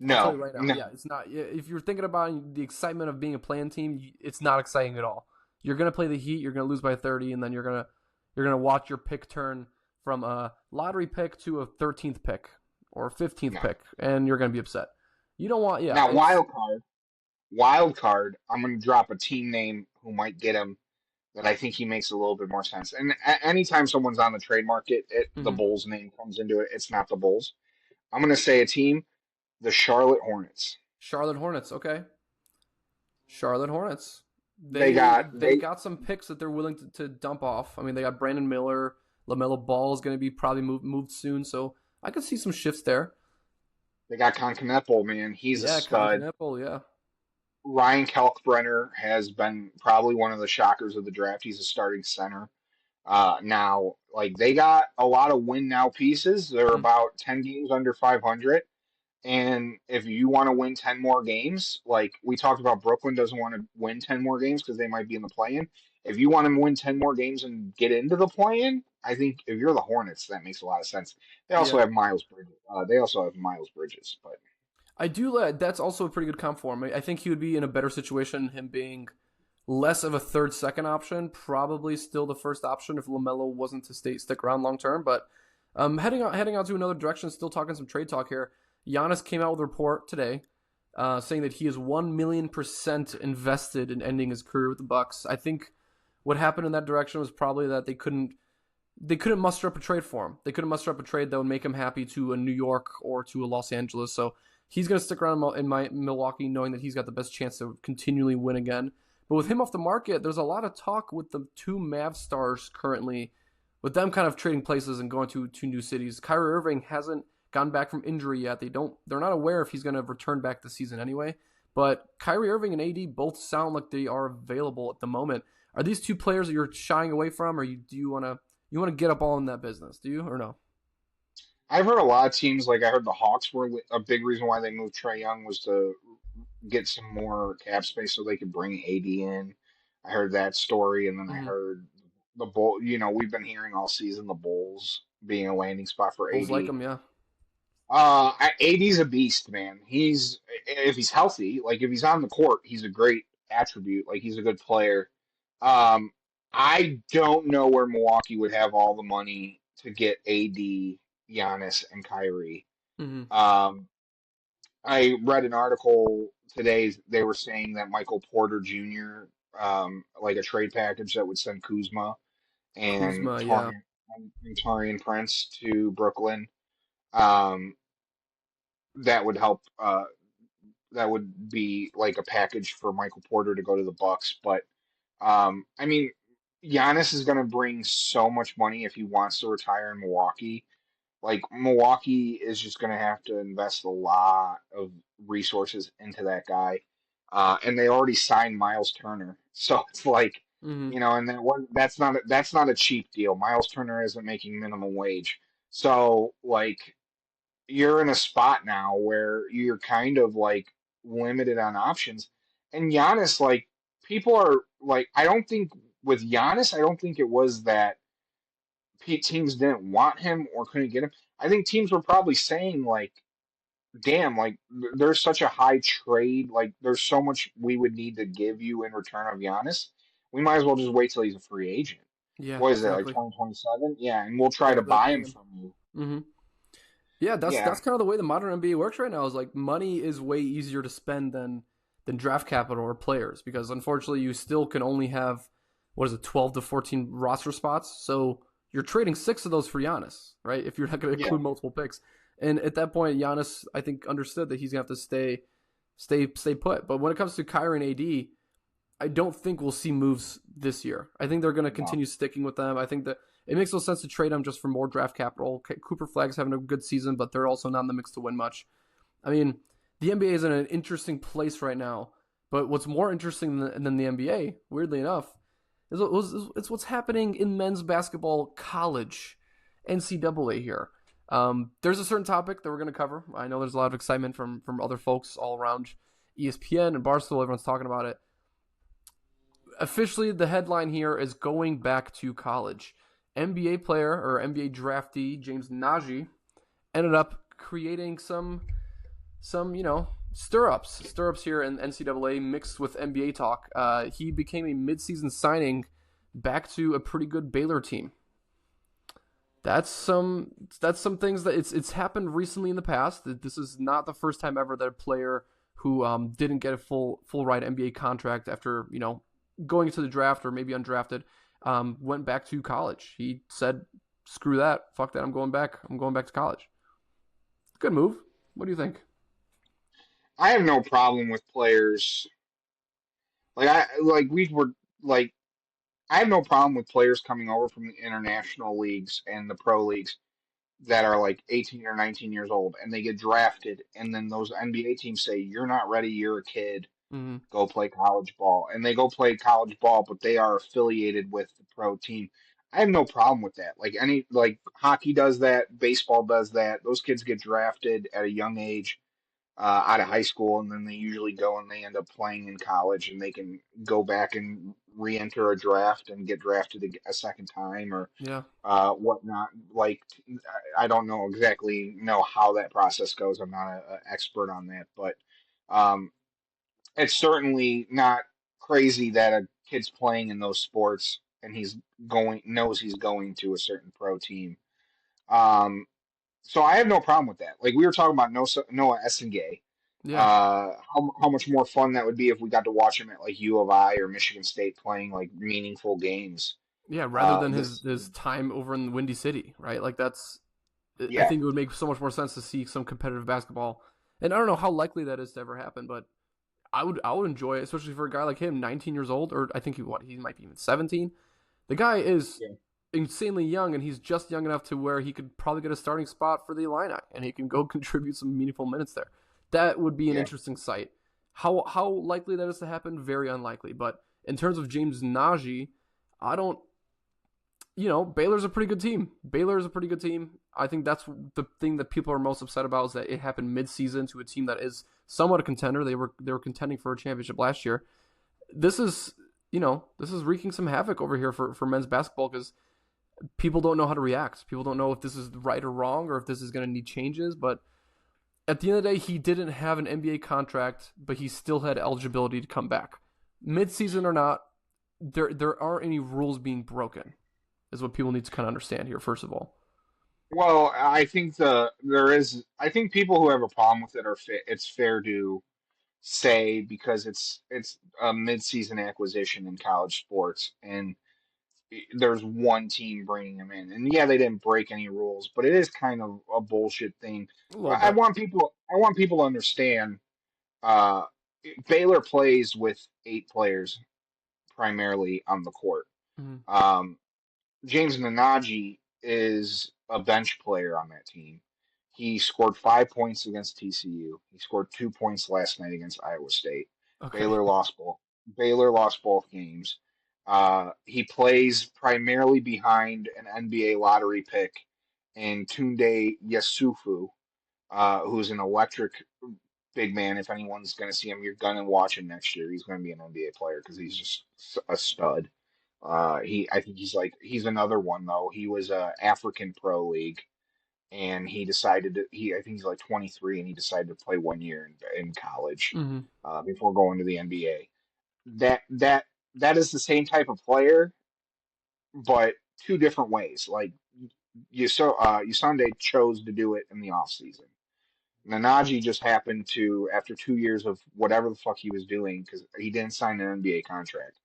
I'll tell you No. right now. No. Yeah, it's not. If you're thinking about the excitement of being a play-in team, it's not exciting at all. You're gonna play the Heat. You're gonna lose by 30, and then you're gonna watch your pick turn from a lottery pick to a 13th pick or a 15th No. pick, and you're gonna be upset. You don't want. Yeah, Now it's. wild card. I'm going to drop a team name who might get him that I think he makes a little bit more sense. And anytime someone's on the trade market, the Mhm. Bulls name comes into it. It's not the Bulls. I'm going to say a team, the Charlotte Hornets. Charlotte Hornets. Okay. Charlotte Hornets. They They got some picks that they're willing to dump off. I mean, they got Brandon Miller. Lamelo Ball is going to be probably moved soon, so I could see some shifts there. they got Concanepple, man. He's a Yeah, stud. Continental. Yeah. Ryan Kalkbrenner has been probably one of the shockers of the draft. He's a starting center. Now, like they got a lot of win now pieces. They're Mhm. about 10 games under 500. And if you want to win 10 more games, like we talked about, Brooklyn doesn't want to win 10 more games because they might be in the play-in. If you want to win 10 more games and get into the play-in, I think if you're the Hornets, that makes a lot of sense. They also Yeah. have Miles Bridges. They also have Miles Bridges, but I do. That's also a pretty good comp for him. I think he would be in a better situation, him being less of a third, second option. Probably still the first option if Lamelo wasn't to stick around long term. But heading out to another direction. Still talking some trade talk here. Giannis came out with a report today, saying that he is 1,000,000% invested in ending his career with the Bucks. I think what happened in that direction was probably that they couldn't muster up a trade for him. They couldn't muster up a trade that would make him happy to a New York or to a Los Angeles. So he's going to stick around in Milwaukee, knowing that he's got the best chance to continually win again. But with him off the market, there's a lot of talk with the two Mav stars currently, with them kind of trading places and going to two new cities. Kyrie Irving hasn't gotten back from injury yet. They're not aware if he's going to return back this season anyway. But Kyrie Irving and AD both sound like they are available at the moment. Are these two players that you're shying away from, or do you want to get up all in that business? Do you or no? I've heard a lot of teams, like I heard the Hawks were a big reason why they moved Trey Young was to get some more cap space so they could bring AD in. I heard that story, and then I Mm-hmm. heard the Bull. We've been hearing all season the Bulls being a landing spot for Bulls like AD. him, yeah. AD's a beast, man. If he's healthy, like if he's on the court, he's a great attribute. Like he's a good player. Um, I don't know where Milwaukee would have all the money to get AD, Giannis, and Kyrie. Mm-hmm. Um, I read an article today. They were saying that Michael Porter Jr., like a trade package that would send Kuzma and Kuzma, yeah. Taurean Prince to Brooklyn. Um, that would help. That would be like a package for Michael Porter to go to the Bucks. But I mean, Giannis is going to bring so much money if he wants to retire in Milwaukee. Like Milwaukee is just going to have to invest a lot of resources into that guy, and they already signed Miles Turner, so it's like, Mm-hmm. and that's not a cheap deal. Miles Turner isn't making minimum wage, so like you're in a spot now where you're kind of like limited on options. And Giannis, like people are like, I don't think with Giannis, I don't think it was that teams didn't want him or couldn't get him. I think teams were probably saying like, damn, like there's such a high trade, like there's so much we would need to give you in return of Giannis. We might as well just wait till he's a free agent. Yeah, What is it, like exactly. 2027? Yeah, and we'll try Yeah, to for that buy him premium. from you. Mm-hmm. Yeah, Yeah, that's kind of the way the modern NBA works right now. Is like money is way easier to spend than draft capital or players because unfortunately you still can only have what is it 12 to 14 roster spots. So you're trading 6 of those for Giannis, right? If you're not going to yeah, include multiple picks. And at that point Giannis I think understood that he's going to have to stay put. But when it comes to Kyrie and AD, I don't think we'll see moves this year. I think they're going to no, continue sticking with them. I think that it makes no sense to trade them just for more draft capital. Cooper Flag's having a good season, but they're also not in the mix to win much. I mean, the NBA is in an interesting place right now. But what's more interesting than the NBA, weirdly enough, is what's happening in men's basketball college, NCAA here. There's a certain topic that we're going to cover. I know there's a lot of excitement from other folks all around ESPN and Barstool. Everyone's talking about it. Officially, the headline here is going back to college. NBA player or NBA draftee James Najee ended up creating some stirrups here in NCAA mixed with NBA talk. He became a midseason signing back to a pretty good Baylor team. That's some things that it's happened recently in the past. This is not the first time ever that a player who didn't get a full ride NBA contract after going into the draft or maybe undrafted went back to college. He said, "Screw that, fuck that. I'm going back. I'm going back to college." Good move. What do you think? I have no problem with players like we were like I have no problem with players coming over from the international leagues and the pro leagues that are like 18 or 19 years old and they get drafted and then those NBA teams say you're not ready, you're a kid, Mm-hmm. go play college ball. And they go play college ball but they are affiliated with the pro team. I have no problem with that. Like hockey does that, baseball does that. Those kids get drafted at a young age out of high school, and then they usually go and they end up playing in college, and they can go back and re-enter a draft and get drafted a second time or Yeah. whatnot. Like I don't know exactly know how that process goes. I'm not an expert on that, but um, it's certainly not crazy that a kid's playing in those sports and he's going knows he's going to a certain pro team. Um, so I have no problem with that. Like we were talking about Noah Essengay, Yeah. how much more fun that would be if we got to watch him at like U of I or Michigan State playing like meaningful games. Yeah. Rather than his This, his time over in Windy City, right? Like that's. I yeah, think it would make so much more sense to see some competitive basketball, and I don't know how likely that is to ever happen, but I would enjoy it, especially for a guy like him, 19 years old, or I think he might be even 17. The guy is yeah, insanely young, and he's just young enough to where he could probably get a starting spot for the Illini, and he can go contribute some meaningful minutes there. That would be an yeah. interesting sight. How likely that is to happen? Very unlikely. But in terms of James Najee, I don't. Baylor's a pretty good team. Baylor's a pretty good team. I think that's the thing that people are most upset about is that it happened mid-season to a team that is somewhat a contender. They were contending for a championship last year. This is this is wreaking some havoc over here for men's basketball because people don't know how to react. People don't know if this is right or wrong or if this is going to need changes. But at the end of the day, he didn't have an NBA contract, but he still had eligibility to come back. Mid-season or not, there aren't any rules being broken, is what people need to kind of understand here. First of all. Well, I think there is. I think people who have a problem with it are it's fair to say because it's a mid-season acquisition in college sports, and there's one team bringing him in, and yeah, they didn't break any rules, but it is kind of a bullshit thing. A little bit. I want people to understand. Uh, Baylor plays with 8 players primarily on the court. Mm-hmm. Um, James Nanaji is a bench player on that team. He scored 5 points against TCU. He scored 2 points last night against Iowa State. Okay. Baylor lost both. Baylor lost both games. He plays primarily behind an NBA lottery pick in Tunde Yasufu, who's an electric big man. If anyone's going to see him, you're going to watch him next year. He's going to be an NBA player because he's just a stud. I think he's another one though. He was a African Pro League, and I think he's like 23, and he decided to play one year in college, Mm-hmm. before going to the NBA. That that that is the same type of player, but two different ways. Like Sunday chose to do it in the off season. Nanaji just happened to, after 2 years of whatever the fuck he was doing, because he didn't sign an NBA contract,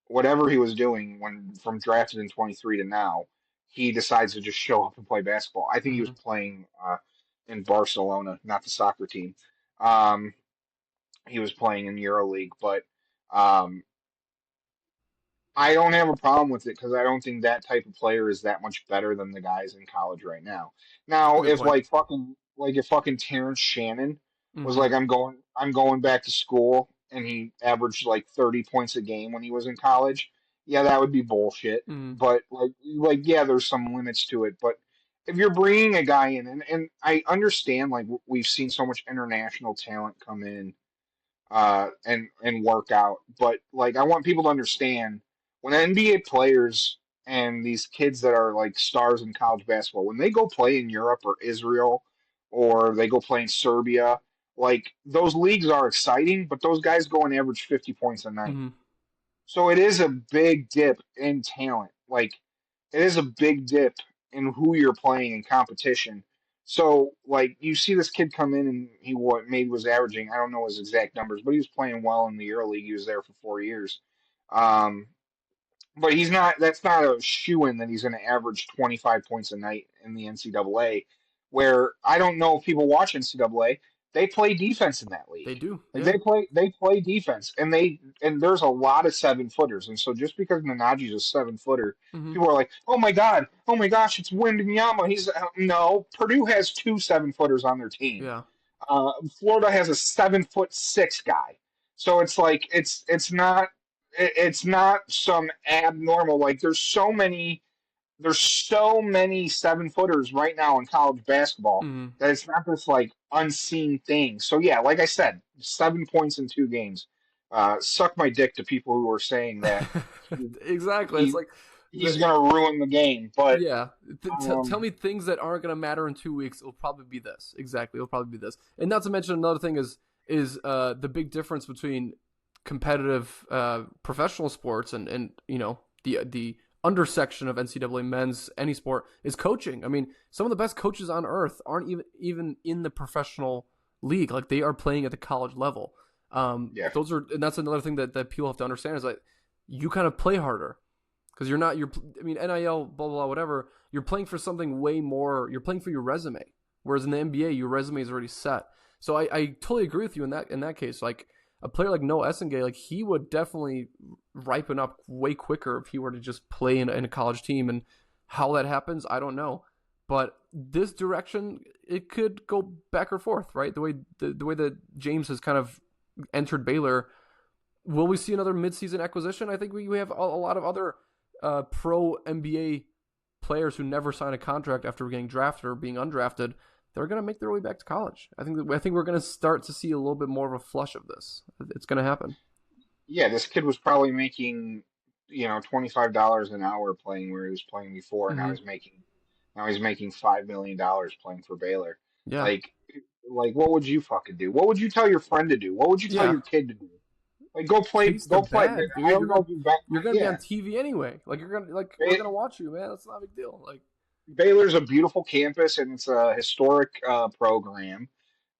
whatever he was doing when from drafted in 23 to now, he decides to just show up and play basketball. I think he was Mm-hmm. playing in Barcelona, not the soccer team. Um, he was playing in EuroLeague, but um, I don't have a problem with it because I don't think that type of player is that much better than the guys in college right now. A Now, good if point. if fucking Terrence Shannon was Mm-hmm. like, I'm going back to school, and he averaged like 30 points a game when he was in college, yeah, that would be bullshit. Mm-hmm. But like yeah, there's some limits to it. But if you're bringing a guy in, and I understand, like we've seen so much international talent come in, and work out. But like I want people to understand, when NBA players and these kids that are like stars in college basketball, when they go play in Europe or Israel, or they go play in Serbia, like those leagues are exciting, but those guys go and average 50 points a night. Mm-hmm. So it is a big dip in talent. Like it is a big dip in who you're playing in competition. So like you see this kid come in, and he what maybe was averaging, I don't know his exact numbers, but he was playing well in the EuroLeague. He was there for 4 years. Um, but he's not. That's not a shoe-in that he's going to average 25 points a night in the NCAA. Where I don't know if people watch NCAA, they play defense in that They league. do. Like Yeah. they play defense, and there's a lot of 7 footers, and so just because Nanaji's a 7 footer, Mm-hmm. people are like, oh my god, oh my gosh, it's Wembanyama. He's no. Purdue has two 7 footers on their team. Yeah. Florida has a 7'6" guy. So it's like it's not some abnormal, like there's so many 7 footers right now in college basketball Mm-hmm. that it's not this like unseen thing. So yeah, like I said, 7 points in 2 games. Suck my dick to people who are saying that he, Exactly. It's he like he's the gonna ruin the game. But yeah. Tell um, me things that aren't gonna matter in 2 weeks. It'll probably be this. Exactly. It'll probably be this. And not to mention another thing is the big difference between competitive professional sports and the undersection of NCAA men's any sport is coaching. I mean, some of the best coaches on earth aren't even in the professional league. Like they are playing at the college level. yeah, And that's another thing that people have to understand is like you kind of play harder because I mean NIL blah, blah blah whatever, you're playing for something way more. You're playing for your resume, whereas in the NBA your resume is already set. So I totally agree with you in that case. Like a player like Noah Essengay, like he would definitely ripen up way quicker if he were to just play in a college team. And how that happens, I don't know. But this direction, it could go back or forth, right? The way that James has kind of entered Baylor. Will we see another midseason acquisition? I think we have a lot of other pro NBA players who never sign a contract after getting drafted or being undrafted. They're going to make their way back to college. I think we're going to start to see a little bit more of a flush of this. It's going to happen. yeah, this kid was probably making, $25 an hour playing where he was playing before, and Mm-hmm. now he's making $5 million playing for Baylor. Yeah. Like, what would you fucking do? What would you tell your friend to do? What would you tell Yeah. your kid to do? Like chase the go play. bag, I dude. don't know if you bet. You're gonna be on Yeah, TV anyway. Like we're Ba- gonna watch you, man. That's not a big deal. Like, Baylor's a beautiful campus and it's a historic program.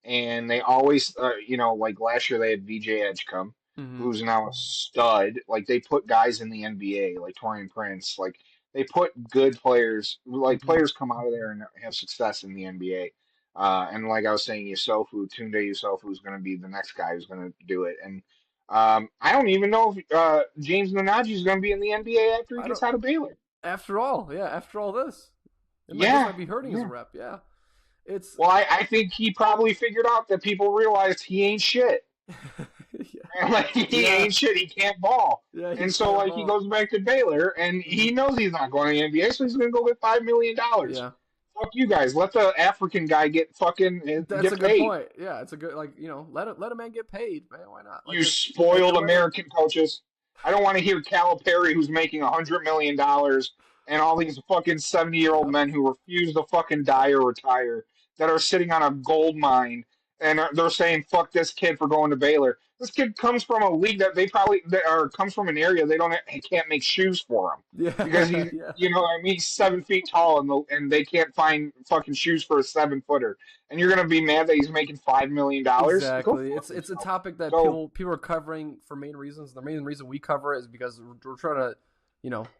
And they always, like last year they had VJ Edgecombe, hmm who's now a stud. Like they put guys in the NBA, like Torian Prince. Like they put good players, like hmm players come out of there and have success in the NBA. And like I was saying, Tunde Yusofu is going to be the next guy who's going to do it. And I don't even know if James Nnaji is going to be in the NBA after he I gets don't. out of Baylor. After all this, this Yeah, might be hurting his yeah. rep. Yeah, it's Well, I think he probably figured out that people realized he ain't shit. yeah, Like he yeah, ain't shit. He can't ball. yeah. He And so can't like he ball. goes back to Baylor, and hmm he knows he's not going to the NBA, so he's going to go get $5 million. Yeah, Fuck you guys. Let the African guy get fucking that's a get good paid. point. Yeah, it's a good let a man get paid, man. Why not? You Like the spoiled money. American coaches. I don't want to hear Calipari, who's making $100 million, and all these fucking 70-year-old Yep. men who refuse to fucking die or retire that are sitting on a gold mine, and they're saying fuck this kid for going to Baylor. This kid comes from a league that they probably or comes from an area they don't he can't make shoes for him because Yeah, he's yeah. I mean he's 7 feet tall and they can't find fucking shoes for a 7 footer, and you're gonna be mad that he's making $5 million. Go Exactly. fuck It's a yourself. topic that So people are covering for main reasons. The main reason we cover it is because we're trying to,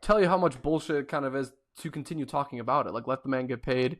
tell you how much bullshit it kind of is to continue talking about it. Like, let the man get paid.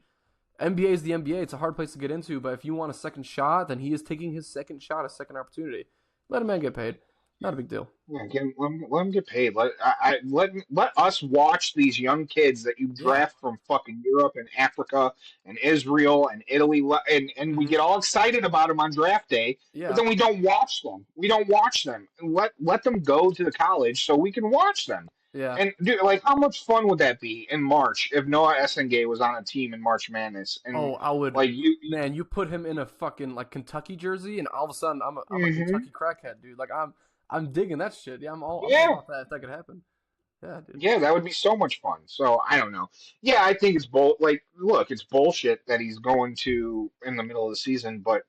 NBA is the NBA. It's a hard place to get into, but if you want a second shot, then he is taking his second shot, a second opportunity. Let a man get paid. Not a big deal. yeah, let him get paid. Let us watch these young kids that you Yeah. draft from fucking Europe and Africa and Israel and Italy, and we hmm get all excited about them on draft day, but Yeah. then we don't watch them. We don't watch them. Let them go to the college so we can watch them. Yeah. And dude, like, how much fun would that be in March if Noah Essengay was on a team in March Madness and Oh, I would. like you? Man, you put him in a fucking like Kentucky jersey, and all of a sudden I'm a Mhm. Kentucky crackhead, dude. Like I'm digging that shit. Yeah, I'm all Yeah. about that if that could happen. Yeah, dude. Yeah, that would be so much fun. So I don't know. Yeah, I think it's look, it's bullshit that he's going to in the middle of the season, but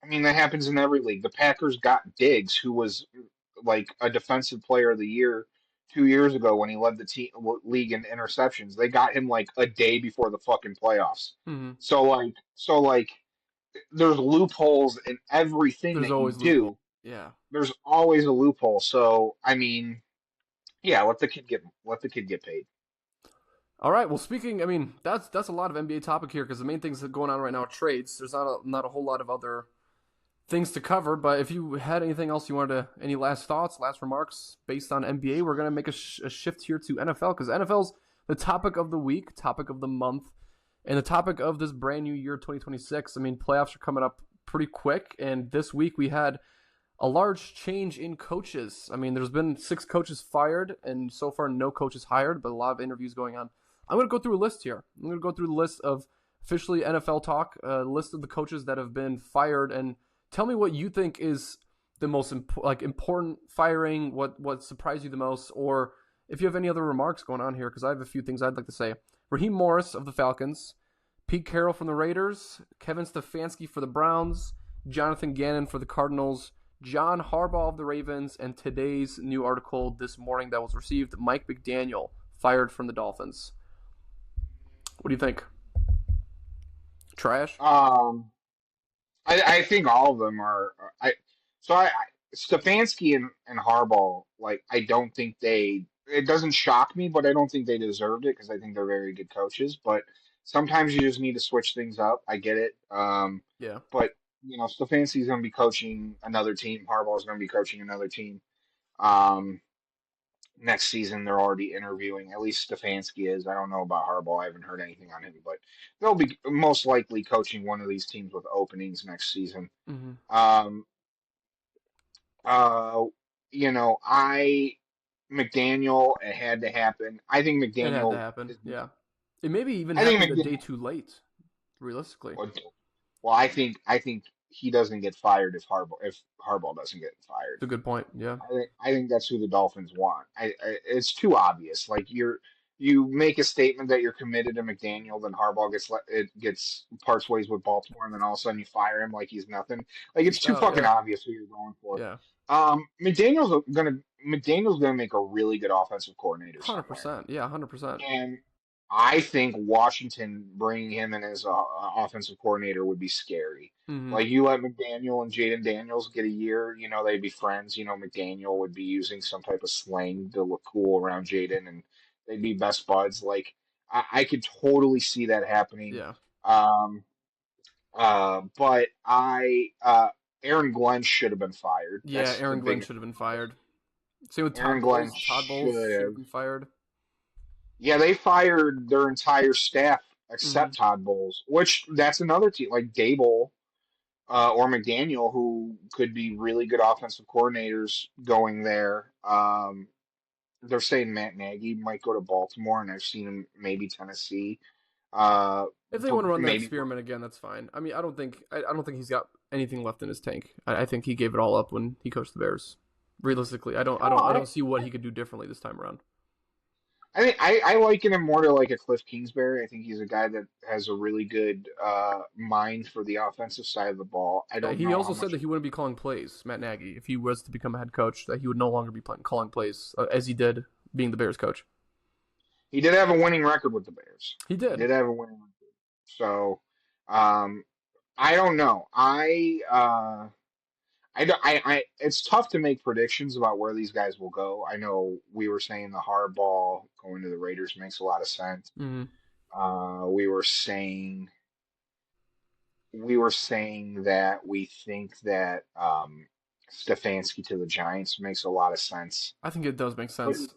I mean that happens in every league. The Packers got Diggs, who was like a defensive player of the year 2 years ago when he led the league in interceptions. They got him like a day before the fucking playoffs. hmm So like there's loopholes in everything There's that you always loophole. do. Yeah. There's always a loophole. So I mean, yeah, let the kid get paid. All right. Well, speaking, I mean, that's a lot of NBA topic here because the main things that are going on right now are trades. There's not a whole lot of other things to cover. But if you had anything else you wanted to, any last thoughts, last remarks based on NBA, we're gonna make a shift here to NFL because NFL's the topic of the week, topic of the month, and the topic of this brand new year, 2026. I mean, playoffs are coming up pretty quick, and this week we had a large change in coaches. I mean, there's been 6 coaches fired, and so far no coaches hired, but a lot of interviews going on. I'm going to go through a list here. I'm going to go through the list of officially NFL talk, a list of the coaches that have been fired, and tell me what you think is the most important firing, what surprised you the most, or if you have any other remarks going on here, because I have a few things I'd like to say. Raheem Morris of the Falcons, Pete Carroll from the Raiders, Kevin Stefanski for the Browns, Jonathan Gannon for the Cardinals, John Harbaugh of the Ravens, and today's new article this morning that was received, Mike McDaniel fired from the Dolphins. What do you think? Trash? Um, I think all of them are. I Stefanski and Harbaugh, like I don't think they. It doesn't shock me, but I don't think they deserved it because I think they're very good coaches. But sometimes you just need to switch things up. I get it. Yeah. But Stefanski's going to be coaching another team. Harbaugh's going to be coaching another team. Um, Next season they're already interviewing. At least Stefanski is. I don't know about Harbaugh. I haven't heard anything on him, but they'll be most likely coaching one of these teams with openings next season. Mm-hmm. Um, uh, I McDaniel, it had to happen. I think It had to McDaniel happen. is. Yeah. It maybe even I think happened a day McDaniel. too late, realistically. Well, I think he doesn't get fired if Harbaugh doesn't get fired. It's a good point. Yeah. I think that's who the Dolphins want. It's too obvious. Like you make a statement that you're committed to McDaniel, then Harbaugh gets parts ways with Baltimore, and then all of a sudden you fire him like he's nothing. Like it's Peace too out. fucking Yeah. obvious who you're going for. Yeah. McDaniel's gonna make a really good offensive coordinator somewhere. 100%. Yeah. 100%. And I think Washington bringing him in as a offensive coordinator would be scary. Mm-hmm. Like you let McDaniel and Jaden Daniels get a year, they'd be friends. McDaniel would be using some type of slang to look cool around Jaden, and they'd be best buds. Like I could totally see that happening. Yeah. Um, but Aaron Glenn should have been fired. Yeah. That's the Aaron Glenn biggest. should have been fired. Same with Aaron Todd Glenn Bowles. Todd Bowles should should have. have been fired. Yeah, they fired their entire staff Mm-hmm. except Todd Bowles, which that's another team like Dable or McDaniel who could be really good offensive coordinators going there. They're saying Matt Nagy might go to Baltimore, and I've seen him maybe Tennessee. Uh, If they but want to run that maybe experiment again, that's fine. I mean, I don't think he's got anything left in his tank. I think he gave it all up when he coached the Bears. Realistically, I don't see what he could do differently this time around. I think I liken him more to like a Cliff Kingsbury. I think he's a guy that has a really good mind for the offensive side of the ball. I don't He know also how said much. that he wouldn't be calling plays, Matt Nagy, if he was to become a head coach, that he would no longer be calling plays as he did being the Bears coach. He did have a winning record with the Bears. He He did. did have a winning record. So, um, I don't know. It's tough to make predictions about where these guys will go. I know we were saying the hardball going to the Raiders makes a lot of sense. Mm-hmm. Uh, we were saying we were saying that we think that Stefanski to the Giants makes a lot of sense. I think it does make But sense.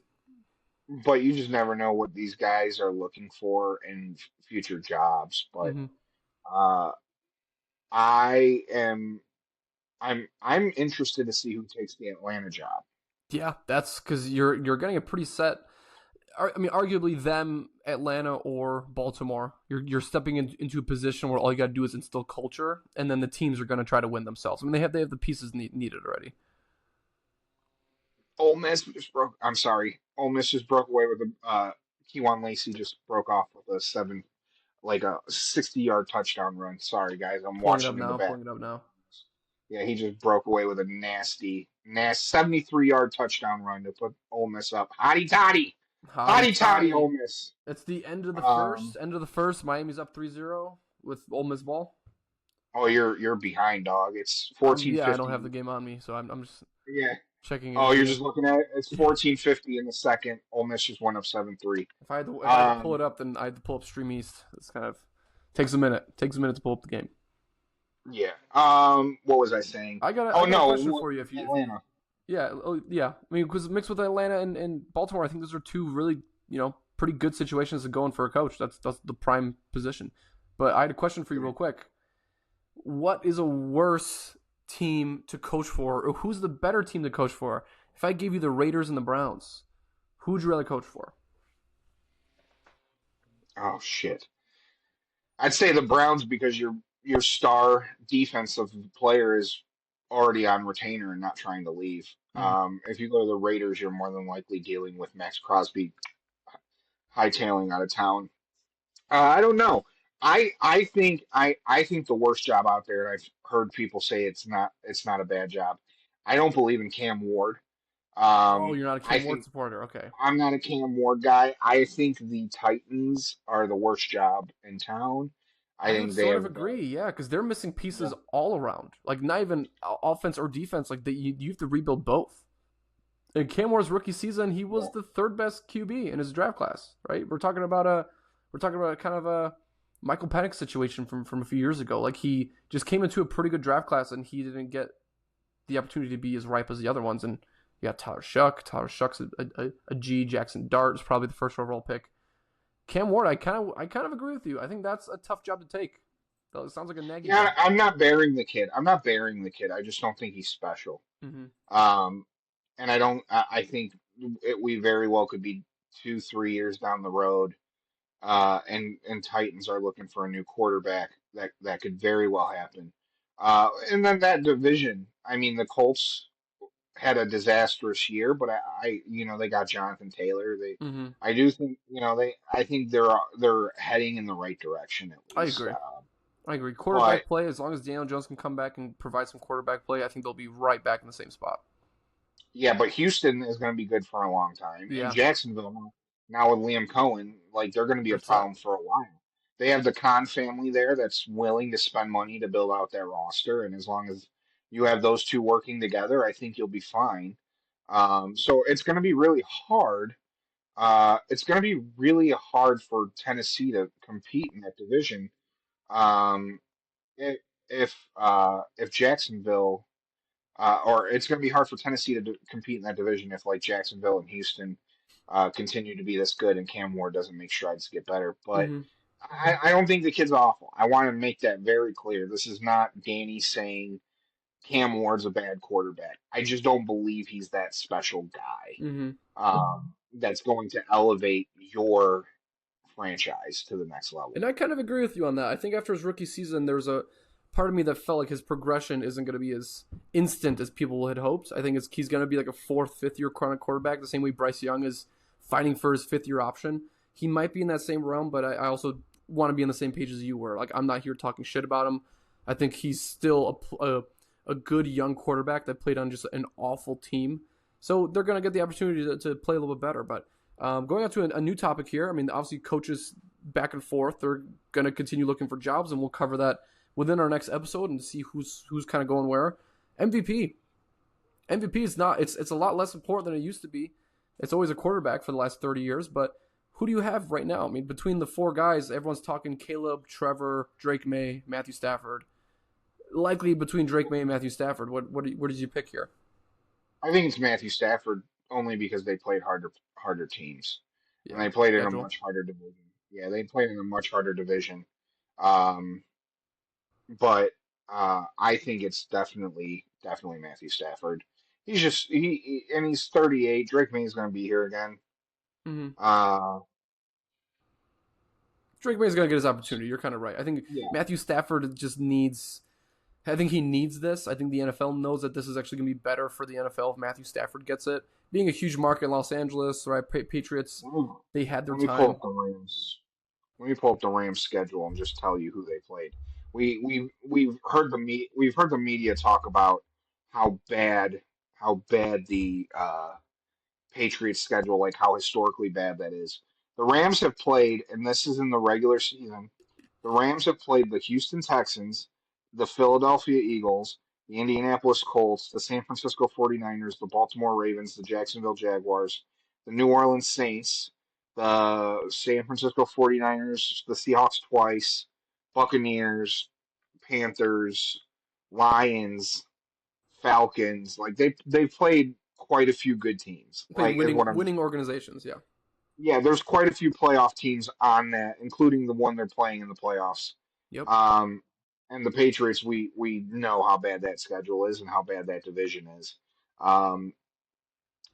but you just never know what these guys are looking for in future jobs. But Mm-hmm. uh, I am I'm interested to see who takes the Atlanta job. Yeah, that's because you're getting a pretty set. I mean, arguably them, Atlanta or Baltimore. You're stepping into a position where all you got to do is instill culture, and then the teams are going to try to win themselves. I mean, they have the pieces needed already. Ole Miss just broke. I'm sorry, Ole Miss just broke away with a Keywan Lacey just broke off with a like a 60-yard touchdown run. Sorry guys, I'm Pulling it up watching in the now. back. Pulling it up now. Yeah, he just broke away with a nasty 73-yard touchdown run to put Ole Miss up. Hotty Hotty toddy, toddy. Ole Miss. It's the end of the first. Um, End of the first. Miami's up 3-0 with Ole Miss ball. oh, you're behind, dog. It's Yeah, I don't 14:50. have the game on me, so I'm just Yeah. checking in Oh, you're here. just looking at it. It's 14:50 in the second. Ole Miss just went up 7-3. If I had to pull Um, it up, then I had to pull up Stream East. It's kind of takes a minute. Takes a minute to pull up the game. yeah. What was I saying? Oh I got a no, question for you. If you Atlanta. yeah, yeah. I mean, because mixed with Atlanta and Baltimore, I think those are two really, pretty good situations to go in for a coach. That's the prime position. But I had a question for you real quick. What is a worse team to coach for, or who's the better team to coach for? If I gave you the Raiders and the Browns, who would you rather coach for? Oh shit. I'd say the Browns because your star defensive player is already on retainer and not trying to leave. Mm. If you go to the Raiders, you're more than likely dealing with Max Crosby hightailing out of town. I don't know. I think the worst job out there, and I've heard people say it's not a bad job. I don't believe in Cam Ward. Oh, you're not a I Cam Ward think supporter. Okay. I'm not a Cam Ward guy. I think the Titans are the worst job in town. I I would think they sort of have the agree, yeah, because they're missing yeah, pieces all around. Like not even offense or defense. Like you have to rebuild both. In Cam Ward's rookie season, he yeah. was the third best QB in his draft class. Right? We're talking about kind of a Michael Penix situation from a few years ago. Like he just came into a pretty good draft class and he didn't get the opportunity to be as ripe as the other ones. And you got Tyler Shuck. Tyler Shuck's a G. Jackson Dart is probably the first overall pick. Cam Ward, I kind of agree with you. I think that's a tough job to take. It sounds like a Nagy Yeah, job. I'm not burying the kid. I'm not burying the kid. I just don't think he's special. Mm-hmm. Um, and I don't. I think we very well could be 2, 3 years down the road, and Titans are looking for a new quarterback. That could very well happen. And then that division. I mean, the Colts. had a disastrous year, but they got Jonathan Taylor. Mm-hmm. I do think, I think they're heading in the right direction at I least. agree. I agree. But Quarterback play, as long as Daniel Jones can come back and provide some quarterback play, I think they'll be right back in the same spot. yeah, but Houston is going to be good for a long time, and Yeah, Jacksonville now with Liam Cohen, like they're going to be a they're set. problem for a while. They have the Khan family there that's willing to spend money to build out their roster, and as long as you have those two working together, I think you'll be fine. So it's going to be really hard. It's going to be really hard for Tennessee to compete in that division. Um, if if Jacksonville or it's going to be hard for Tennessee to compete in that division if like Jacksonville and Houston continue to be this good and Cam Ward doesn't make strides to get better. But Mm-hmm. I don't think the kid's awful. I want to make that very clear. This is not Danny saying Cam Ward's a bad quarterback. I just don't believe he's that special guy Mm-hmm. that's going to elevate your franchise to the next And level. I kind of agree with you on that. I think after his rookie season, there's a part of me that felt like his progression isn't going to be as instant as people had hoped. I think he's going to be like a fourth, fifth year chronic quarterback, the same way Bryce Young is fighting for his fifth year option. He might be in that same realm, but I also want to be on the same page as you were. Like, I'm not here talking shit about him. I think he's still a good young quarterback that played on just an awful team. So they're going to get the opportunity to play a little bit better. But going on to a new topic here, I mean, obviously, coaches back and forth. They're going to continue looking for jobs, and we'll cover that within our next episode and see who's kind of going where. MVP. MVP is not. It's a lot less important than it used to be. It's always a quarterback for the last 30 years, but who do you have right now? I mean, between the four guys, everyone's talking Caleb, Trevor, Drake May, Matthew Stafford. Likely between Drake May and Matthew Stafford. What did you pick here? I think it's Matthew Stafford only because they played harder teams and Yeah, they played in a schedule. much harder division. Yeah, they played in a much harder division. Um, but I think it's definitely Matthew Stafford. He's just and he's 38. Drake May is going to be here again. Mm-hmm. Uh, Drake May is going to get his opportunity. You're kind of right. I think yeah, Matthew Stafford just needs. I think he needs this. I think the NFL knows that this is actually going to be better for the NFL if Matthew Stafford gets it. Being a huge market in Los Angeles, right? Patriots, let me, they had their let me pull time. up the Rams. Let me pull up the Rams schedule and just tell you who they played. We've heard the media talk about how bad the Patriots schedule, like how historically bad that is. The Rams have played, and this is in the regular season. The Rams have played the Houston Texans, the Philadelphia Eagles, the Indianapolis Colts, the San Francisco 49ers, the Baltimore Ravens, the Jacksonville Jaguars, the New Orleans Saints, the San Francisco 49ers, the Seahawks twice, Buccaneers, Panthers, Lions, Falcons. Like they played quite a few good teams. Played Like is what I'm winning organizations. Yeah. yeah, there's quite a few playoff teams on that, including the one they're playing in the playoffs. Yep. Um, and the Patriots, we know how bad that schedule is and how bad that division is. Um,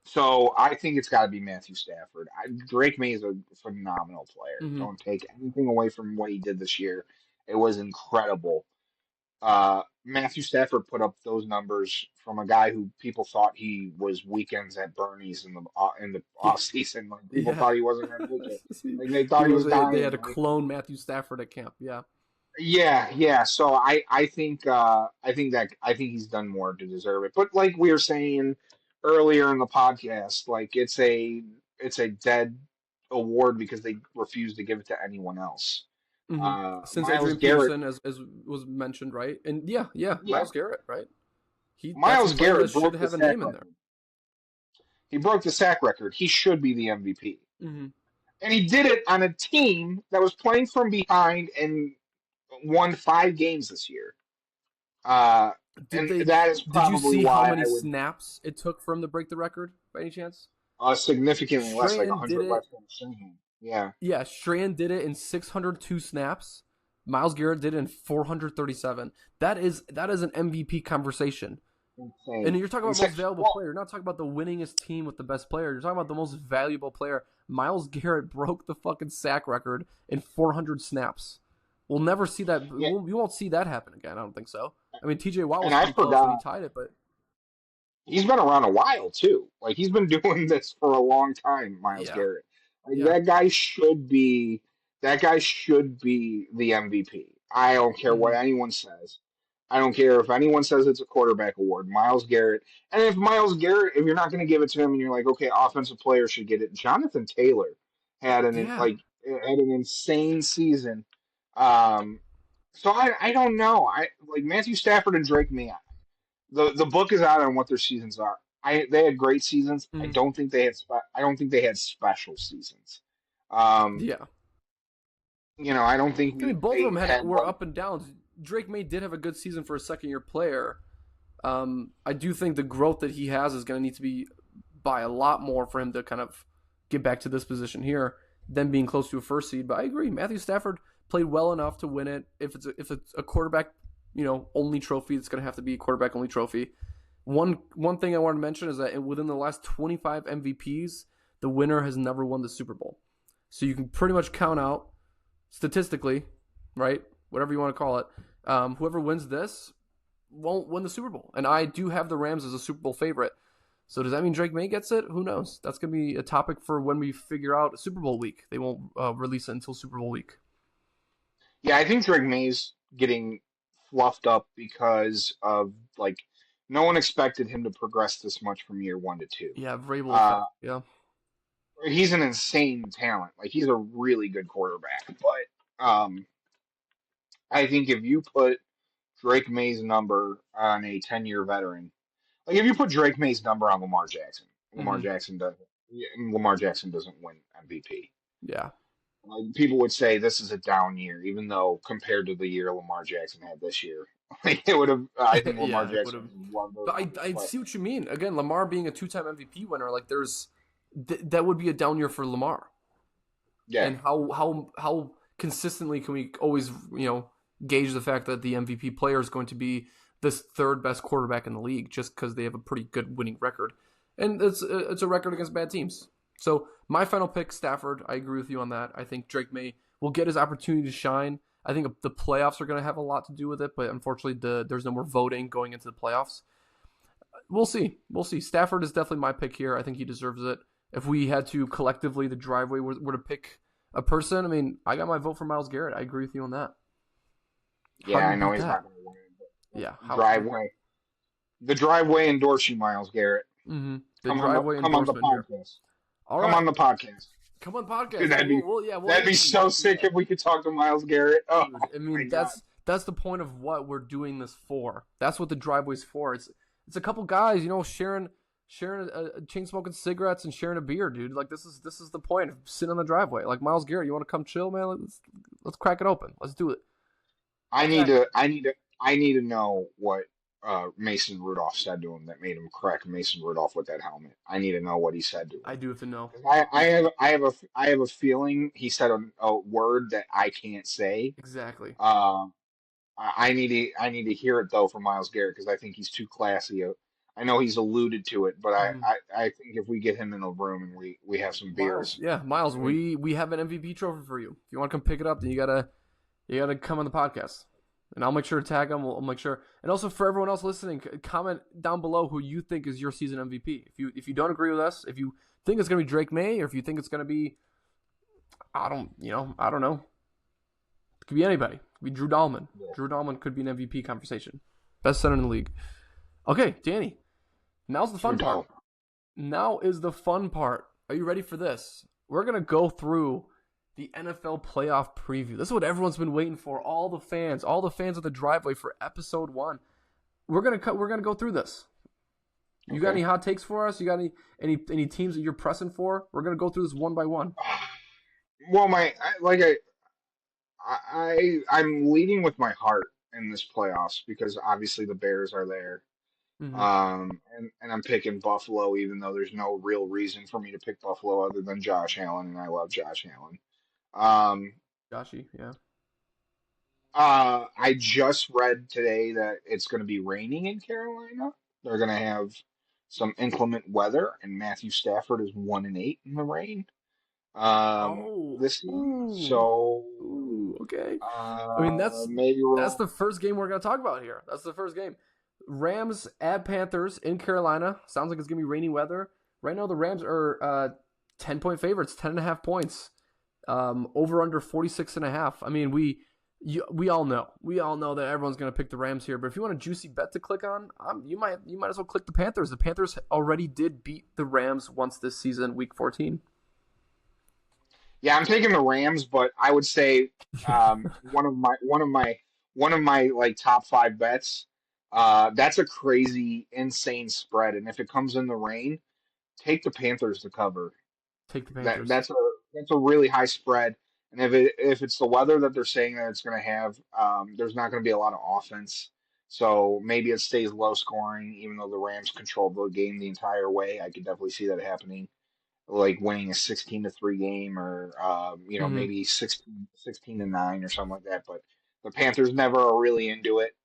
so I think it's got to be Matthew Stafford. Drake May is a phenomenal player. Mm-hmm. Don't take anything away from what he did this year. It was incredible. Matthew Stafford put up those numbers from a guy who people thought he was weekends at Bernie's in the Yeah. off season. Like people Yeah. thought he wasn't going to make it. Like they He thought he was. was They had dying. to clone Matthew Stafford at camp. Yeah. Yeah, yeah. So I think he's done more to deserve it. But like we were saying earlier in the podcast, like it's a dead award because they refuse to give it to anyone else. Mm-hmm. Since Miles Adrian Garrett, Peterson, as was mentioned, right? And yeah, yeah, Miles Garrett, right? That's Miles somebody that Garrett should broke the have a sack name in there. record. He broke the sack record. He should be the MVP. Mm-hmm. And he did it on a team that was playing from behind and won 5 games this year. Uh, Did and they? that is Did you probably see how why many I would snaps it took for him to break the record by any chance? significantly less, like Strahan did 100 it. less than Strahan. Yeah, Yeah, Strahan did it in 602 snaps. Miles Garrett did it in 437. That is an MVP conversation. insane. And you're talking And about most valuable well, player. You're not talking about the winningest team with the best player. You're talking about the most valuable player. Miles Garrett broke the fucking sack record in 400 snaps. We'll never see that. yeah, We won't see that happen again. I don't think so. I mean, T.J. Watt and was I pretty close when he forgot. tied it, but he's been around a while too. Like he's been doing this for a long time, Miles Yeah, Garrett. Like yeah. that guy should be the MVP. I don't care what Hmm. anyone says. I don't care if anyone says it's a quarterback award. Miles Garrett, and if Miles Garrett, if you're not going to give it to him, and you're like, okay, offensive player should get it. Jonathan Taylor Yeah. had an insane season. Um, so I don't know. I like Matthew Stafford and Drake May. The book is out on what their seasons are. They had great seasons. Hmm. I don't think they had special seasons. Um, Yeah. I don't I mean, think both of they them had were like up and downs. Drake May did have a good season for a second year player. I do think the growth that he has is going to need to be by a lot more for him to kind of get back to this position here than being close to a first seed. But I agree, Matthew Stafford played well enough to win it. If it's a quarterback, only trophy, it's going to have to be a quarterback only trophy. One thing I wanted to mention is that within the last 25 MVPs, the winner has never won the Super Bowl. So you can pretty much count out statistically, right? Whatever you want to call it. Whoever wins this won't win the Super Bowl. And I do have the Rams as a Super Bowl favorite. So does that mean Drake May gets it? Who knows? That's going to be a topic for when we figure out Super Bowl week. They won't release it until Super Bowl week. yeah. I think Drake May's getting fluffed up because of like no one expected him to progress this much from year one to two. Yeah, Vrabel Uh, effect. Yeah. he's an insane talent. Like he's a really good quarterback, but I think if you put Drake May's number on a 10-year veteran. Like if you put Drake May's number on Lamar Hmm. Jackson doesn't. Lamar Jackson doesn't win MVP. Yeah. Like people would say this is a down year, even though compared to the year Lamar Jackson had this year, like it would have. I think Lamar Yeah, it would Jackson have. is one of those But I, numbers. I But see what you mean. Again, Lamar being a two-time MVP winner, like that would be a down year for Lamar. yeah, And how consistently can we always gauge the fact that the MVP player is going to be this third best quarterback in the league just because they have a pretty good winning record, and it's a record against bad teams. So my final pick, Stafford. I agree with you on that. I think Drake May will get his opportunity to shine. I think the playoffs are going to have a lot to do with it, but unfortunately, there's no more voting going into the playoffs. We'll see. We'll see. Stafford is definitely my pick here. I think he deserves it. If we had to collectively, the driveway were to pick a person, I mean, I got my vote for Miles Garrett. I agree with you on that. How yeah, do I you know beat he's not that? going to win, Yeah. but How? the driveway endorse you, Miles Garrett. Mm-hmm. The driveway Come on the endorsement here. podcast. All Come right. on the podcast. Come on, Dude, podcast. Yeah, we'll that'd be answer you. so Yeah, sick if we could talk to Miles Garrett. Oh dude. I my mean, god. that's the point of what we're doing this for. That's what the driveway's for. It's a couple guys, sharing a chain smoking cigarettes and sharing a beer, dude. Like this is the point of sitting on the driveway. Like Miles Garrett, you want to come chill, man? Let's crack it open. Let's do it. Exactly. I need to know what Mason Rudolph said to him that made him correct Mason Rudolph with that helmet. I need to know what he said to I him. do have to know. 'Cause I have a feeling he said a word that I can't say. Exactly. I need to hear it though from Miles Garrett because I think he's too classy. I know he's alluded to it, but Mhm. I think if we get him in a room and we have some Miles, beers, yeah, Miles, I mean, we have an MVP trophy for you. If you want to come pick it up, then you gotta come on the podcast, and I'll make sure to tag him. I'll make sure, and also for everyone else listening, comment down below who you think is your season MVP. If you don't agree with us, if you think it's gonna be Drake May, or if you think it's gonna be, I don't know. It could be anybody. It could be Drew Dahlman. yeah, Drew Dahlman could be an MVP conversation. Best center in the league. Okay, Danny. Now's the Drew fun part. Doll. Now is the fun part. Are you ready for this? We're going to go through the NFL playoff preview. This is what everyone's been waiting for. All the fans of the driveway for episode 1. We're going to go through this. You got Okay. any hot takes for us? You got any teams that you're pressing for? We're going to go through this one by one. Well, I'm leading with my heart in this playoffs because obviously the Bears are there. Mhm. And I'm picking Buffalo, even though there's no real reason for me to pick Buffalo other than Josh Allen, and I love Josh Allen. Um, Joshy, yeah. I just read today that it's going to be raining in Carolina. They're going to have some inclement weather, and Matthew Stafford is 1-8 in the rain Oh. this season. Ooh. So Ooh, okay. I mean, that's maybe that's we'll. the first game we're going to talk about here. That's the first game. Rams at Panthers in Carolina. Sounds like it's gonna be rainy weather. Right now, the Rams are 10-point favorites, 10.5 points. Over under 46.5. I mean, we all know that everyone's gonna pick the Rams here. But if you want a juicy bet to click on, you might as well click the Panthers. The Panthers already did beat the Rams once this season, Week 14. Yeah, I'm taking the Rams, but I would say one of my like top five bets. That's a crazy, insane spread, and if it comes in the rain, take the Panthers to cover. Take the That Panthers. that's a really high spread, and if it's the weather that they're saying that it's going to have, there's not going to be a lot of offense. So maybe it stays low scoring, even though the Rams controlled the game the entire way. I could definitely see that happening, like winning a 16-3 game, or Mm-hmm. maybe 16-9 or something like that. But the Panthers never are really into it.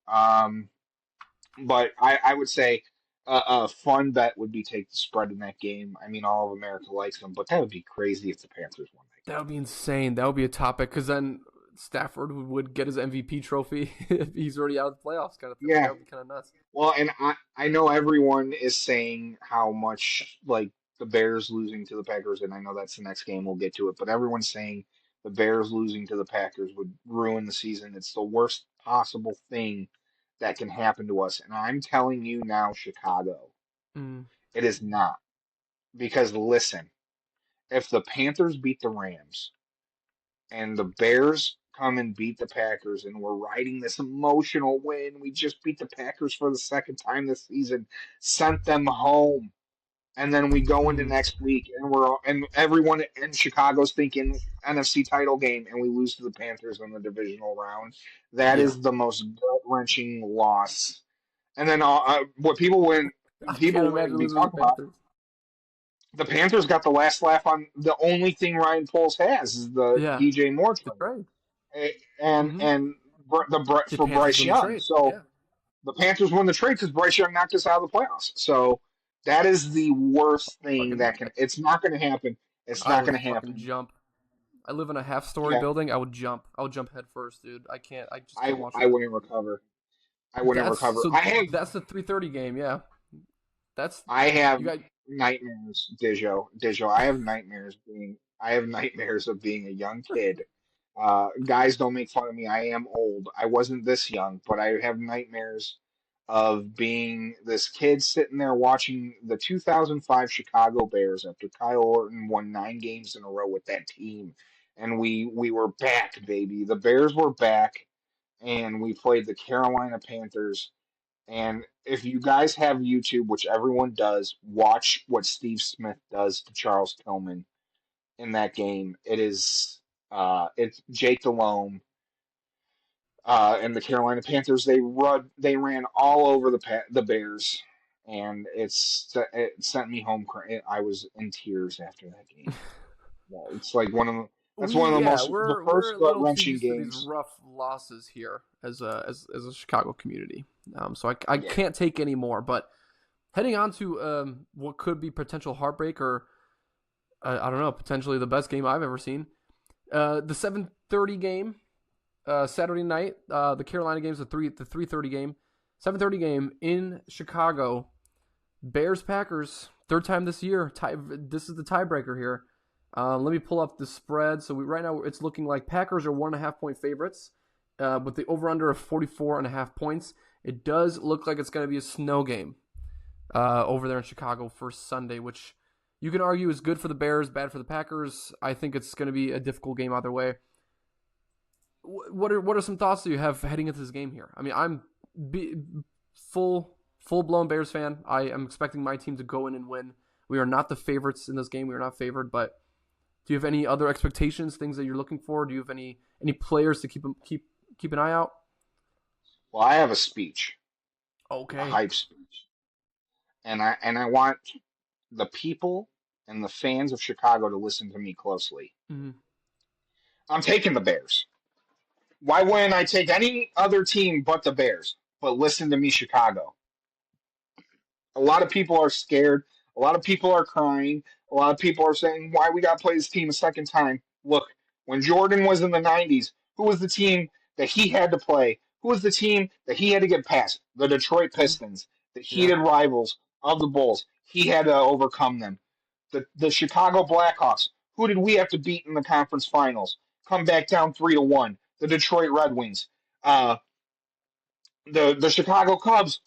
But I would say a fun bet would be take the spread in that game. I mean, all of America likes them, but that would be crazy if the Panthers won that That game. would be insane. That would be a topic because then Stafford would get his MVP trophy if he's already out of the playoffs, kind of thing. Like Yeah, that would be kind of nuts. well, and I know everyone is saying how much like the Bears losing to the Packers, and I know that's the next game. We'll get to it, but everyone's saying the Bears losing to the Packers would ruin the season. It's the worst possible thing that can happen to us, and I'm telling you now, Chicago, Mm. it is not. Because listen, if the Panthers beat the Rams and the Bears come and beat the Packers, and we're riding this emotional win, we just beat the Packers for the second time this season, sent them home, and then we go into Mm. next week and everyone in Chicago's thinking NFC title game, and we lose to the Panthers in the divisional round. That Yeah, is the most gut wrenching loss. And then what I can't people wouldn't imagine be losing to the talking about, Panthers. the Panthers got the last laugh on the only thing Ryan Poles has is the Yeah, DJ Moore the trade, trade. and Mm-hmm. and Did for Panthers Bryce win the Young. trade? So Yeah, the Panthers won the trade because Bryce Young knocked us out of the playoffs. So that is the worst thing fucking. that can. It's not going to happen. It's I not would going to fucking happen. jump. I live in a half-story Yeah, building. I would jump. I would jump head first, dude. I can't. I just can't watch I that. wouldn't recover. I wouldn't That's recover. so. That's the 3:30 game. Yeah, that's I have you got. nightmares, Dijo. I have nightmares of being a young kid. Guys, don't make fun of me. I am old. I wasn't this young, but I have nightmares of being this kid sitting there watching the 2005 Chicago Bears after Kyle Orton won 9 games in a row with that team, and we were back, baby. The Bears were back, and we played the Carolina Panthers. And if you guys have YouTube, which everyone does, watch what Steve Smith does to Charles Tillman in that game. It's Jake Delhomme and the Carolina Panthers. They ran all over the Bears, and it sent me home. I was in tears after that game. Yeah, it's like that's one of the the We're first a gut little too wrenching used to these games. rough losses here as a Chicago community. So I Yeah, can't take any more. But heading on to what could be potential heartbreak or I don't know, potentially the best game I've ever seen. The 7:30 game, Saturday night. The Carolina game's the 3:30 game, 7:30 game in Chicago. Bears Packers, third time this year. This is the tiebreaker here. Let me pull up the spread. So right now it's looking like Packers are 1.5 point favorites, with the over under of 44.5 points. It does look like it's going to be a snow game over there in Chicago for Sunday, which you can argue is good for the Bears, bad for the Packers. I think it's going to be a difficult game either way. What are some thoughts that you have heading into this game here? I mean, I'm full blown Bears fan. I am expecting my team to go in and win. We are not the favorites in this game. We are not favored, but do you have any other expectations, things that you're looking for? Do you have any players to keep an eye out? well, I have a speech, a Okay. hype speech, and I want the people and the fans of Chicago to listen to me closely. Mm-hmm. I'm taking the Bears. Why wouldn't I take any other team but the Bears? But listen to me, Chicago. A lot of people are scared. A lot of people are crying. A lot of people are saying, why we got to play this team a second time? Look, when Jordan was in the 90s, who was the team that he had to play Who was the team that he had to get past? The Detroit Mhm. Pistons, the Yeah. heated rivals of the Bulls. He had to overcome them. The Chicago Blackhawks. Who did we have to beat in the conference finals? Come back down 3-1. The Detroit Red Wings. Uh, the Chicago Cubs.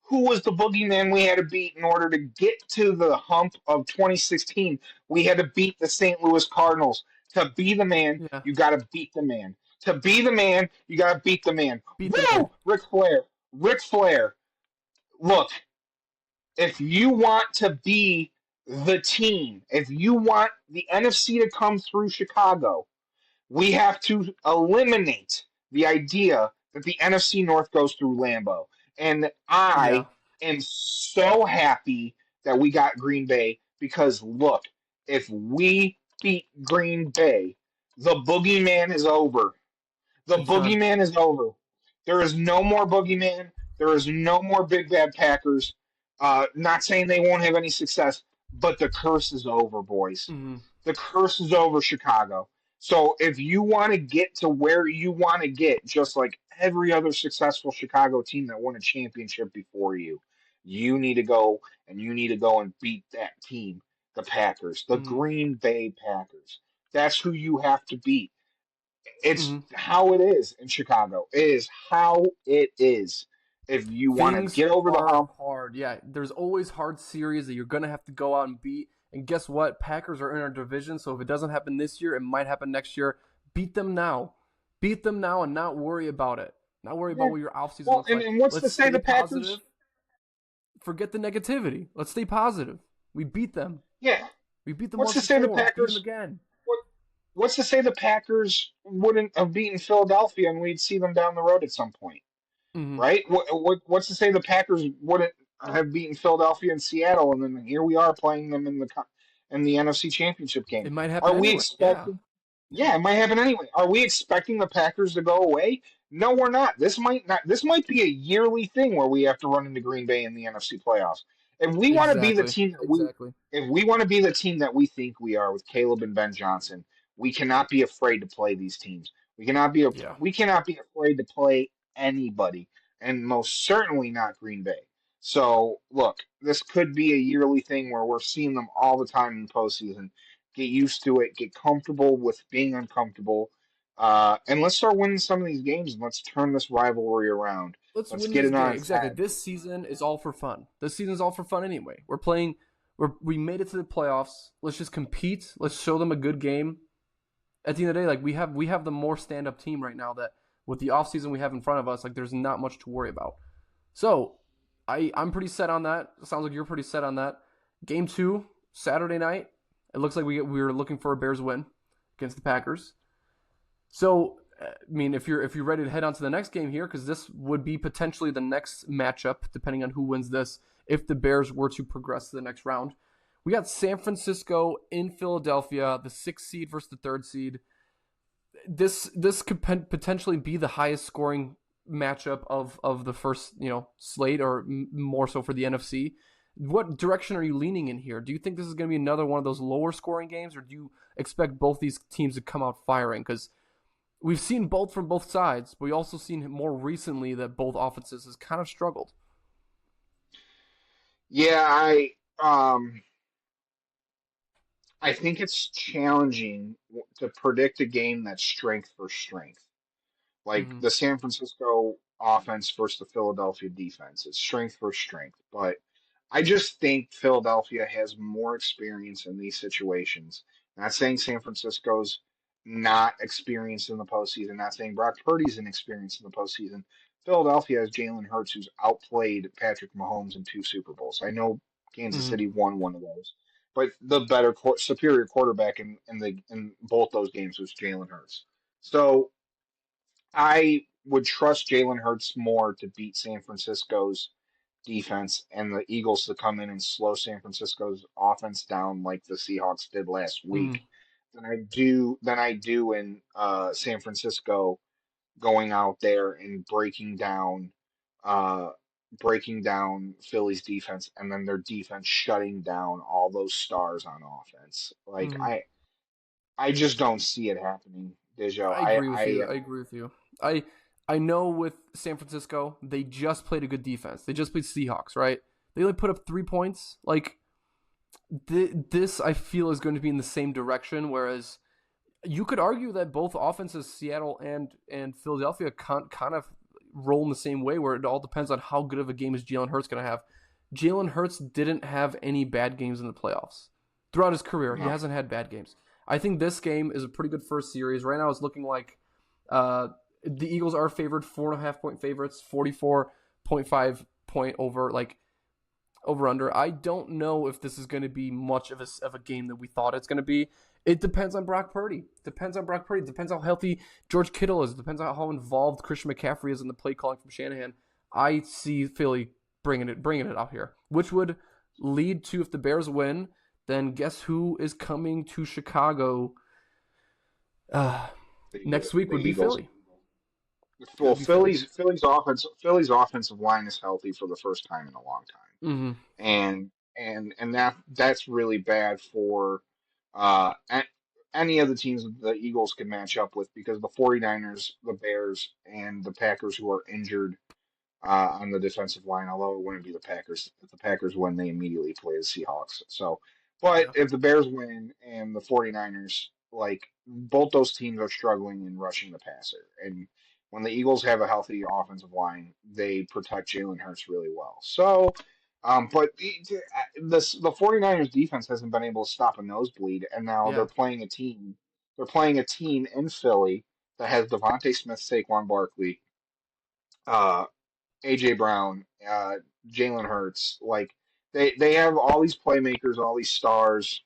Who was the boogeyman we had to beat in order to get to the hump of 2016? We had to beat the St. Louis Cardinals. To be the man, Yeah. you got to beat the man. To be the man, you got to beat the man. Beat the man. Woo! Ric Flair. Ric Flair. Look, if you want to be the team, if you want the NFC to come through Chicago, we have to eliminate the idea that the NFC North goes through Lambeau. And Yeah. I am so happy that we got Green Bay because look, if we beat Green Bay, the boogeyman is over. The It's done. boogeyman is over. There is no more boogeyman. There is no more big bad Packers. Not saying they won't have any success, but the curse is over, boys. Mhm. The curse is over, Chicago. So if you want to get to where you want to get, just like every other successful Chicago team that won a championship before you need to go and you need to go and beat that team, the Packers, the Mhm. Green Bay Packers. That's who you have to beat. It's Mhm. how it is in Chicago. It is how it is. If you want to Things get over the are hump, hard. Yeah, there's always hard series that you're gonna have to go out and beat. And guess what? Packers are in our division, so if it doesn't happen this year, it might happen next year. Beat them now. Beat them now and not worry about it. Not worry yeah. about what your offseason Well, looks like. and what's to Let's say stay the positive. Packers? Forget the negativity. Let's stay positive. We beat them. Yeah. We beat them What's once to say the before. Beat them Packers? again. What What's to say the Packers wouldn't have beaten Philadelphia and we'd see them down the road at some point, Hmm. right? What's to say the Packers wouldn't have beaten Philadelphia and Seattle, and then here we are playing them in the NFC Championship game? It might happen Are we anyway. Yeah. expecting? Yeah. Yeah, it might happen anyway. Are we expecting the Packers to go away? No, we're not. This might not. This might be a yearly thing where we have to run into Green Bay in the NFC playoffs. If we want to be the Exactly. team that we, Exactly. if we want to be the team that we think we are with Caleb and Ben Johnson, we cannot be afraid to play these teams. Yeah. We cannot be afraid to play anybody, and most certainly not Green Bay. So look, this could be a yearly thing where we're seeing them all the time in the postseason. Get used to it. Get comfortable with being uncomfortable. And let's start winning some of these games and let's turn this rivalry around. Let's Let's win get this it on game. its Exactly. head. This season is all for fun. This season is all for fun anyway. We're playing. We made it to the playoffs. Let's just compete. Let's show them a good game. At the end of the day, like we have the more stand up team right now that with the offseason we have in front of us, like there's not much to worry about. So I'm pretty set on that. It sounds like you're pretty set on that. Game two, Saturday night. It looks like we were looking for a Bears win against the Packers. So, I mean, if you're ready to head on to the next game here, because this would be potentially the next matchup, depending on who wins this, if the Bears were to progress to the next round. We got San Francisco in Philadelphia, the sixth seed versus the third seed. This could potentially be the highest scoring matchup of the first slate, or more so for the NFC. What direction are you leaning in here? Do you think this is going to be another one of those lower scoring games, or do you expect both these teams to come out firing? Because we've seen both from both sides, but we also seen more recently that both offenses has kind of struggled. Yeah, I think it's challenging to predict a game that's strength for strength. Like Mm-hmm. the San Francisco offense versus the Philadelphia defense. It's strength for strength. But I just think Philadelphia has more experience in these situations. Not saying San Francisco's not experienced in the postseason, not saying Brock Purdy's inexperienced in the postseason. Philadelphia has Jalen Hurts, who's outplayed Patrick Mahomes in two Super Bowls. I know Kansas Mm-hmm. City won one of those, but the superior quarterback in both those games was Jalen Hurts. So I would trust Jalen Hurts more to beat San Francisco's defense and the Eagles to come in and slow San Francisco's offense down like the Seahawks did last Mm-hmm. week than I do in San Francisco going out there and uh, breaking down Philly's defense and then their defense shutting down all those stars on offense. Like Mm-hmm. I just don't see it happening, Dejo. I agree with you. I agree with you. I I know with San Francisco, they just played a good defense. They just played Seahawks, right? They only put up 3 points. Like this, I feel is going to be in the same direction. Whereas you could argue that both offenses, Seattle and Philadelphia, kind of roll in the same way, where it all depends on how good of a game is Jalen Hurts going to have. Jalen Hurts didn't have any bad games in the playoffs throughout his career. He No. hasn't had bad games. I think this game is a pretty good first series. Right now, it's looking like the Eagles are favored, 4.5 point favorites, 44.5 point over under. I don't know if this is going to be much of a game that we thought it's going to be. It depends on Brock Purdy. Depends how healthy George Kittle is. Depends on how involved Christian McCaffrey is in the play calling from Shanahan. I see Philly bringing it out here, which would lead to, if the Bears win, then guess who is coming to Chicago next week The would be Eagles. Philly. Well, It'd be Philly. Philly's offensive line is healthy for the first time in a long time, Mm-hmm. and that's really bad for uh a- any of the teams the Eagles can match up with, because the 49ers, the Bears, and the Packers, who are injured on the defensive line. Although it wouldn't be the Packers. If the Packers win, they immediately play the Seahawks. So, but Yeah. if the Bears win and the 49ers, like, both those teams are struggling in rushing the passer. And when the Eagles have a healthy offensive line, they protect Jalen Hurts really well. So, but the 49ers defense hasn't been able to stop a nosebleed, and now Yeah. they're playing a team. They're playing a team in Philly that has Devontae Smith, Saquon Barkley, uh, AJ Brown, Jalen Hurts. Like, they have all these playmakers, all these stars.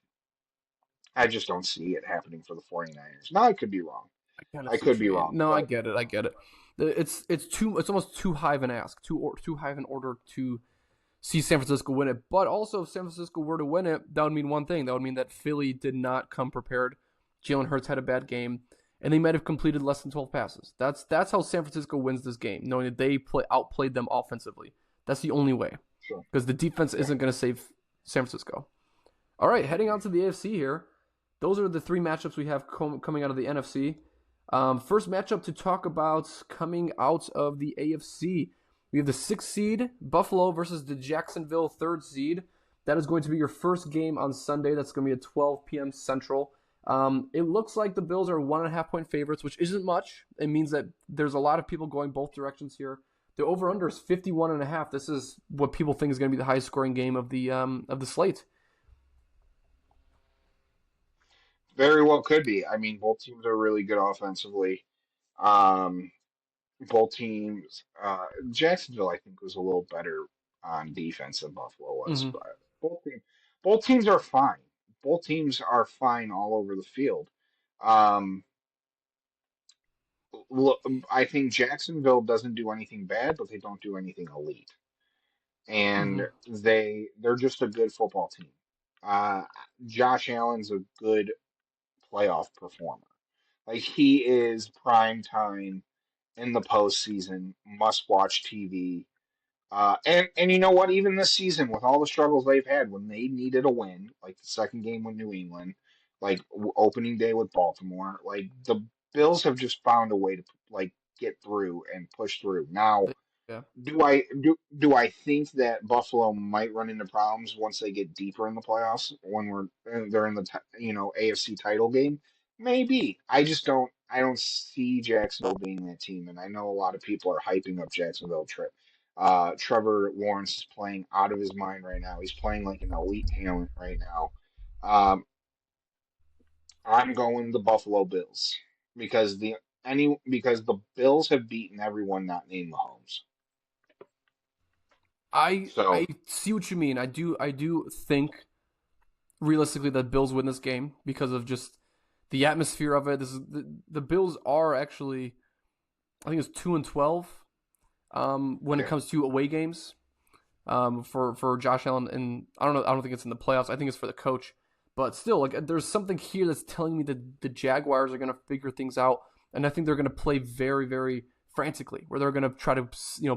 I just don't see it happening for the 49ers. Now I could be wrong. I kind of I see what could you be mean. wrong, No, I but get it. I get it. It's almost too high of an ask, too high of an order to see San Francisco win it. But also, if San Francisco were to win it, that would mean one thing. That would mean that Philly did not come prepared. Jalen Hurts had a bad game, and they might have completed less than 12 passes. That's how San Francisco wins this game, knowing that they outplayed them offensively. That's the only way, sure. because the defense Yeah. isn't going to save San Francisco. All right, heading on to the AFC here. Those are the three matchups we have coming out of the NFC. First matchup to talk about coming out of the AFC. We have the 6th seed, Buffalo, versus the Jacksonville 3rd seed. That is going to be your first game on Sunday. That's going to be at 12 p.m. Central. It looks like the Bills are 1.5 point favorites, which isn't much. It means that there's a lot of people going both directions here. The over/under is 51.5. This is what people think is going to be the highest scoring game of the slate. Very well could be. I mean, both teams are really good offensively. Um, both teams, Jacksonville, I think, was a little better on defense than Buffalo was, Mm-hmm. but both teams are fine. Both teams are fine all over the field. Um, look, I think Jacksonville doesn't do anything bad, but they don't do anything elite, Mm-hmm. and they're just a good football team. Uh, Josh Allen's a good playoff performer. Like, he is prime time in the postseason, must watch TV. And you know what? Even this season, with all the struggles they've had, when they needed a win, like the second game with New England, like opening day with Baltimore, like, the Bills have just found a way to, like, get through and push through. Now, Yeah. do I think that Buffalo might run into problems once they get deeper in the playoffs, when they're in the AFC title game? Maybe. I don't see Jacksonville being that team, and I know a lot of people are hyping up Jacksonville. Trevor Lawrence is playing out of his mind right now. He's playing like an elite talent right now. Um, I'm going the Buffalo Bills, because the Bills have beaten everyone not named Mahomes. I So. see what you mean. I do think realistically that Bills win this game because of just the atmosphere of it. This is the Bills are actually, I think it's 2-12 when it Okay. comes to away games for Josh Allen, and I don't think it's in the playoffs. I think it's for the coach. But still, like, there's something here that's telling me that the Jaguars are going to figure things out, and I think they're going to play very, very frantically, where they're going to try to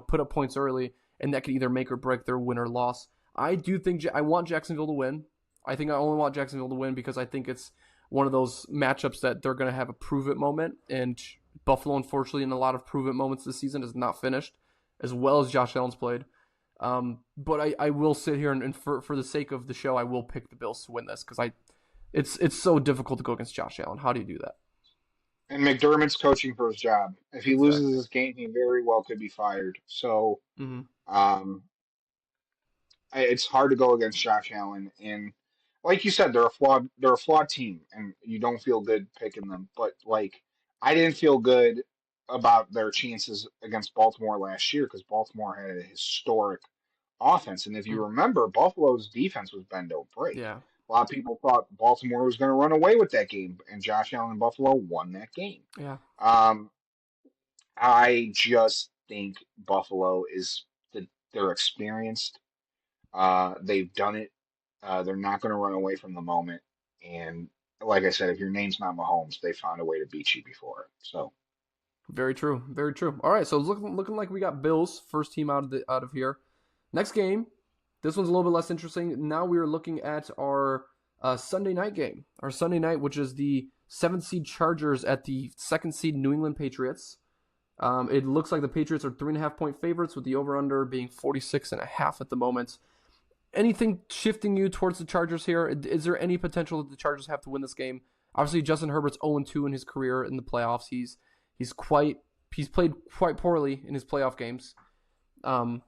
put up points early, and that could either make or break their win or loss. I do think I want Jacksonville to win. I think I only want Jacksonville to win because I think it's one of those matchups that they're going to have a prove it moment, and Buffalo, unfortunately, in a lot of prove it moments this season, has not finished as well as Josh Allen's played. But I will sit here and for the sake of the show, I will pick the Bills to win this because it's so difficult to go against Josh Allen. How do you do that? And McDermott's coaching for his job. If he loses Exactly. this game, he very well could be fired. So Mm-hmm. um, it's hard to go against Josh Allen. And like you said, they're a flawed team, and you don't feel good picking them. But like, I didn't feel good about their chances against Baltimore last year because Baltimore had a historic offense. And if you remember, Buffalo's defense was bend don't break. Yeah. A lot of people thought Baltimore was going to run away with that game, and Josh Allen and Buffalo won that game. Yeah. Um, I just think Buffalo is they're experienced. They've done it. They're not going to run away from the moment. And like I said, if your name's not Mahomes, they found a way to beat you before. So Very true. Very true. All right. So looking like we got Bills first team out of here. Next game. This one's a little bit less interesting. Now we are looking at our Sunday night game. Our Sunday night, which is the 7th seed Chargers at the 2nd seed New England Patriots. It looks like the Patriots are 3.5 point favorites, with the over/under being 46.5 at the moment. Anything shifting you towards the Chargers here? Is there any potential that the Chargers have to win this game? Obviously, Justin Herbert's 0-2 in his career in the playoffs. He's played quite poorly in his playoff games. Um,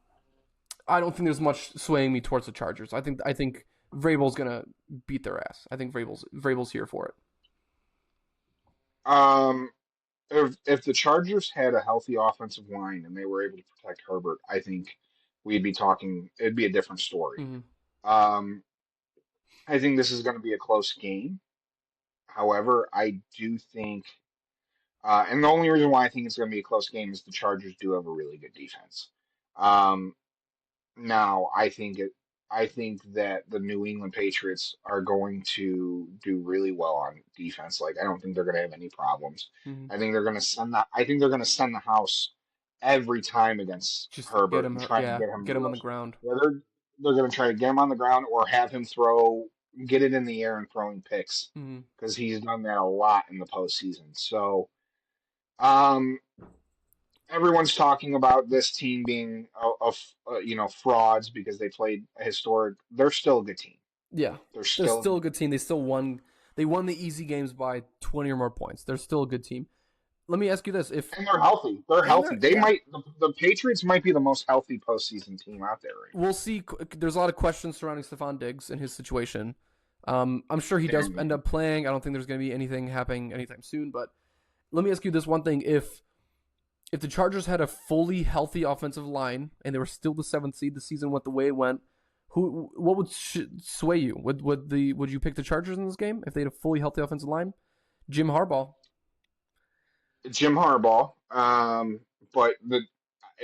I don't think there's much swaying me towards the Chargers. I think Vrabel's gonna beat their ass. I think Vrabel's here for it. um, if the Chargers had a healthy offensive line and they were able to protect Herbert, I think we'd be talking. It'd be a different story. Mm-hmm. Um, I think this is going to be a close game. However, I do think, and the only reason why I think it's going to be a close game is the Chargers do have a really good defense. Um, Now, I think that the New England Patriots are going to do really well on defense. Like, I don't think they're going to have any problems. Mm-hmm. I think they're going to send the house every time against Just get Herbert and him, try and yeah, get him to get him on the rush. ground. Yeah, they're going to try to get him on the ground or have him get it in the air and throwing picks Mm-hmm. because he's done that a lot in the postseason. So, um, everyone's talking about this team being frauds because they played a historic. They're still a good team. Yeah, They're they're still still a good team. They still won. They won the easy games by 20 or more points. They're still a good team. Let me ask you this: if and they're healthy. They're and healthy. they're yeah, The Patriots might be the most healthy postseason team out there right we'll see. There's a lot of questions surrounding Stephon Diggs and his situation. I'm sure he now. does end up playing. I don't think there's going to be anything happening anytime soon. But let me ask you this one thing: if the Chargers had a fully healthy offensive line and they were still the 7th seed, the season went the way it went, what would sway you? Would you pick the Chargers in this game if they had a fully healthy offensive line? Jim Harbaugh. Jim Harbaugh, but the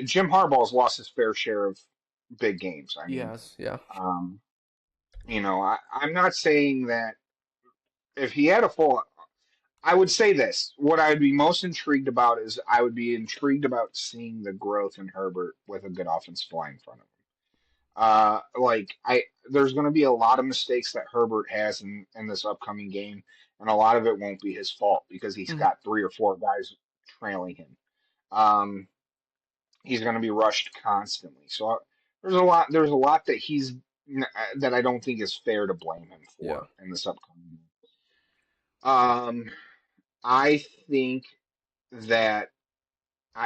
Jim Harbaugh's lost his fair share of big games. I mean, Yes, yeah. um, I'm not saying that if he had a full I would say this. What I'd be most intrigued about is I would be intrigued about seeing the growth in Herbert with a good offensive line in front of him. There's going to be a lot of mistakes that Herbert has in this upcoming game, and a lot of it won't be his fault because he's Mhm. got three or four guys trailing him. Um, he's going to be rushed constantly. So there's a lot that I don't think is fair to blame him Yeah. for in this upcoming. Um, I think that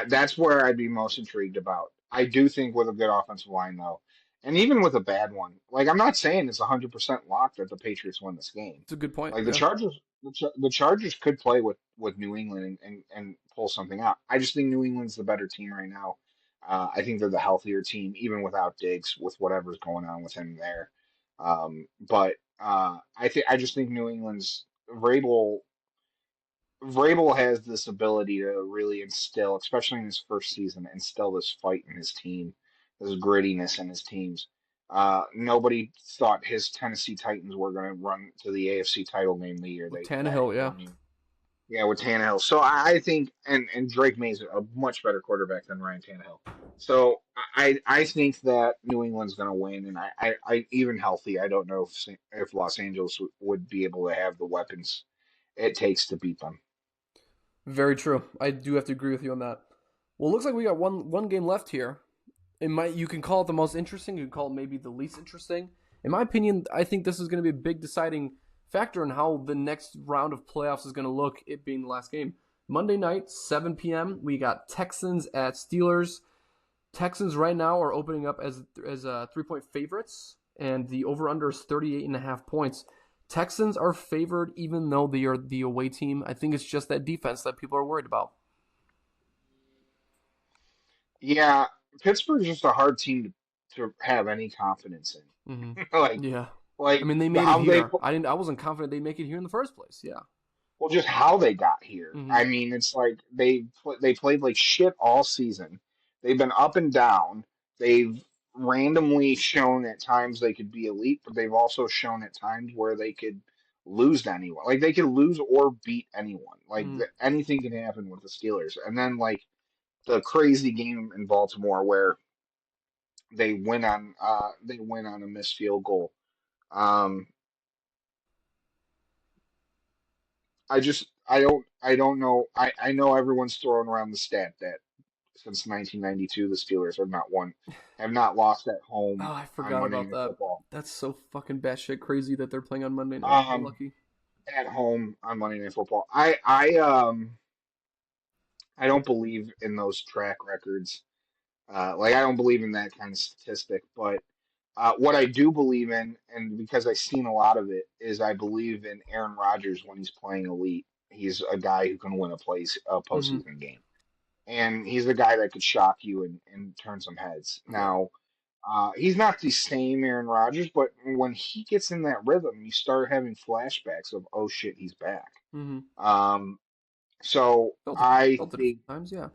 that's where I'd be most intrigued about. I do think with a good offensive line, though, and even with a bad one, like I'm not saying it's 100% locked that the Patriots win this game. It's a good point. Like Yeah. The Chargers could play with New England and pull something out. I just think New England's the better team right now. I think they're the healthier team, even without Diggs, with whatever's going on with him there. I just think New England's Vrabel Vrabel has this ability to really instill, especially in his first season, instill this fight in his team, this grittiness in his teams. Nobody thought his Tennessee Titans were going to run to the AFC title game the year With they that Tannehill, yeah. I mean, yeah, with Tannehill. So I think, and Drake May's a much better quarterback than Ryan Tannehill. So I think that New England's going to win, and I even healthy, I don't know if Los Angeles would be able to have the weapons it takes to beat them. Very true. I do have to agree with you on that. Well, it looks like we got one game left here. It might you can call it the most interesting. You can call it maybe the least interesting. In my opinion, I think this is going to be a big deciding factor in how the next round of playoffs is going to look. It being the last game, Monday night, 7 p.m. We got Texans at Steelers. Texans right now are opening up as 3-point favorites, and the over under is 38.5 points. Texans are favored even though they are the away team. I think it's just that defense that people are worried about. Yeah, Pittsburgh's just a hard team to have any confidence Mm-hmm. in. like Yeah, I like mean they made it how they here. I wasn't confident they'd make it here in the first place. Yeah. well, just how they got here. Mm-hmm. I mean, it's like they played like shit all season. They've been up and down. They've randomly shown at times they could be elite, but they've also shown at times where they could lose to anyone. Like they could lose or beat anyone. Like Mm-hmm. anything can happen with the Steelers. And then like the crazy game in Baltimore where they win on a missed field goal. Um, I don't know. I know everyone's throwing around the stat that since 1992 the Steelers have not lost at Oh, home I on forgot Monday about Night that. Football. That's so fucking batshit crazy that they're playing on Monday night. How Um, lucky. at home on Monday Night Football. I don't believe in those track records. Like I don't believe in that kind of statistic, but what I do believe in, and because I've seen a lot of it, is I believe in Aaron Rodgers when he's playing elite. He's a guy who can win a Mm-hmm. postseason game, and he's the guy that could shock you and turn some heads. Yeah. Now, he's not the same Aaron Rodgers, but when he gets in that rhythm, you start having flashbacks of, oh shit, he's back. Mm-hmm. Um, so Felt it. I Felt it a few think, times. Yeah.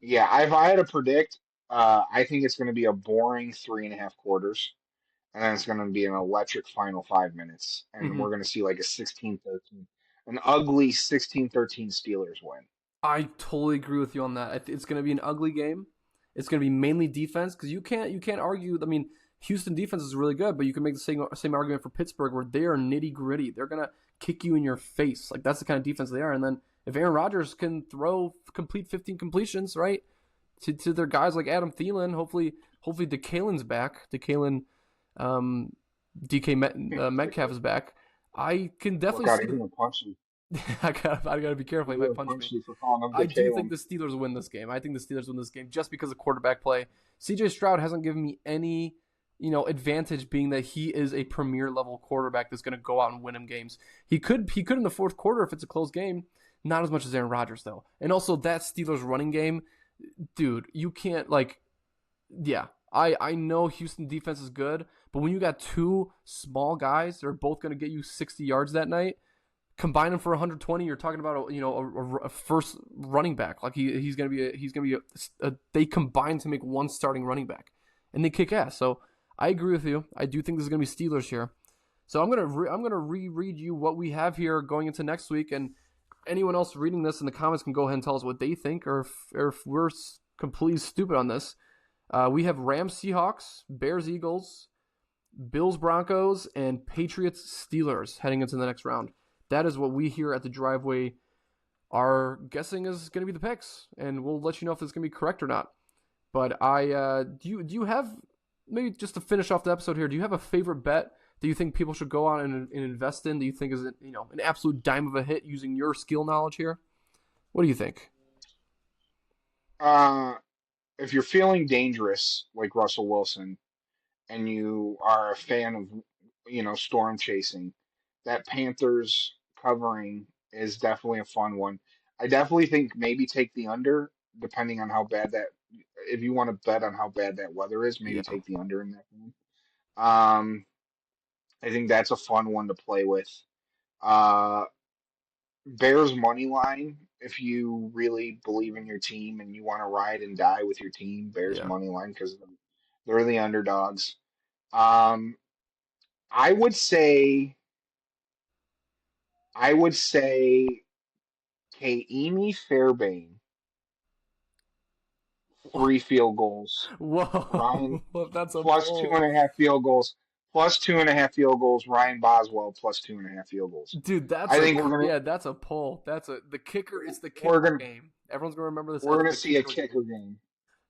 yeah, if I had to predict, I think it's going to be a boring 3.5 quarters, and then it's going to be an electric final 5 minutes, and Mm-hmm. we're going to see like a 16-13, an ugly 16-13 Steelers win. I totally agree with you on that. It's going to be an ugly game. It's going to be mainly defense because you can't argue. I mean, Houston defense is really good, but you can make the same argument for Pittsburgh where they are nitty gritty. They're going to kick you in your face. Like that's the kind of defense they are. And then if Aaron Rodgers can complete 15 completions, right, to their guys like Adam Thielen, hopefully DeKalen's back. Um, Metcalf is back. I can Look definitely out, see he's the. going to punch you. I gotta be careful. He He's might going to punch punch me. you for calling him I do think Jalen. the Steelers win this game. I think the Steelers win this game just because of quarterback play. CJ Stroud hasn't given me any, advantage being that he is a premier level quarterback that's going to go out and win him games. He could in the fourth quarter if it's a close game. Not as much as Aaron Rodgers though. And also that Steelers running game, dude, you can't like yeah. I know Houston defense is good, but when you got two small guys, they're both going to get you 60 yards that night combine him for 120. You're talking about a first running back. Like he's gonna be they combine to make one starting running back, and they kick ass. So I agree with you. I do think this is gonna be Steelers here. So I'm gonna reread you what we have here going into next week, and anyone else reading this in the comments can go ahead and tell us what they think, or if we're completely stupid on this. We have Rams Seahawks, Bears Eagles, Bills Broncos, and Patriots Steelers heading into the next round. That is what we here at the driveway are guessing is going to be the picks, and we'll let you know if it's going to be correct or not. But do you have maybe just to finish off the episode here? Do you have a favorite bet that you think people should go on and invest in? Do you think is an absolute dime of a hit using your skill knowledge here? What do you think? Uh, if you're feeling dangerous like Russell Wilson and you are a fan of, storm chasing, that Panthers covering is definitely a fun one. I definitely think maybe take the under, depending on how bad that. If you want to bet on how bad that weather is, maybe Yeah, take the under in that game. Um, I think that's a fun one to play with. Uh, Bears money line. If you really believe in your team and you want to ride and die with your team, Bears yeah. money line because they're the underdogs. Um, I would say, I would say, Kaimi Fairbairn, three field goals. Ryan Whoa, that's a plus two bold. and a half field goals. plus 2.5 field goals. Ryan Boswell plus 2.5 field goals. Dude, I think we're gonna that's a pull. That's a the kicker. It's the we're kicker gonna game. Everyone's gonna remember this we're as gonna the see a kicker game. kicker game.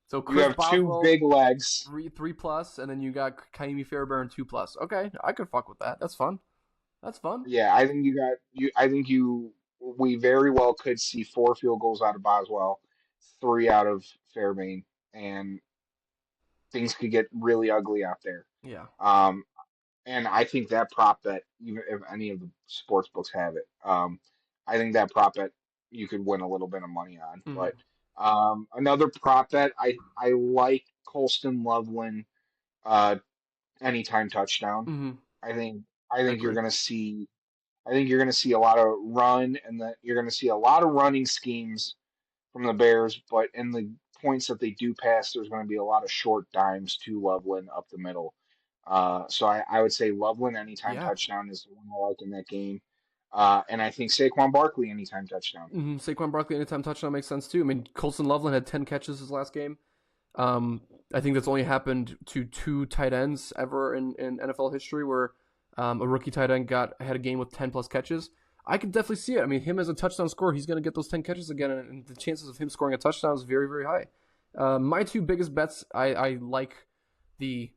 So You Chris have two Boswell big legs. three plus, and then you got Kaimi Fairbairn 2+. Okay, I could fuck with that. That's fun. That's fun. Yeah, I think you got you. I think you. We very well could see 4 field goals out of Boswell, 3 out of Fairbairn, and things could get really ugly out there. Yeah. Um, and I think that prop bet, even if any of the sports books have it, I think that prop bet you could win a little bit of money on. Mm-hmm. But another prop bet, I like Colston Loveland uh, anytime touchdown. Mm-hmm. I think I I think you're agree. gonna see I think you're gonna see a lot of run and that you're gonna see a lot of running schemes from the Bears, but in the points that they do pass, there's going to be a lot of short dimes to Loveland up the middle. So I would say Loveland anytime Yeah. touchdown is the one I like in that game. And I think Saquon Barkley anytime touchdown. Mm-hmm. Saquon Barkley anytime touchdown makes sense too. I mean, Colson Loveland had 10 catches his last game. I think that's only happened to 2 tight ends ever in NFL history where a rookie tight end had a game with 10+ catches. I could definitely see it. I mean, him as a touchdown scorer, he's going to get those 10 catches again, and the chances of him scoring a touchdown is very, very high. My two biggest bets, I like the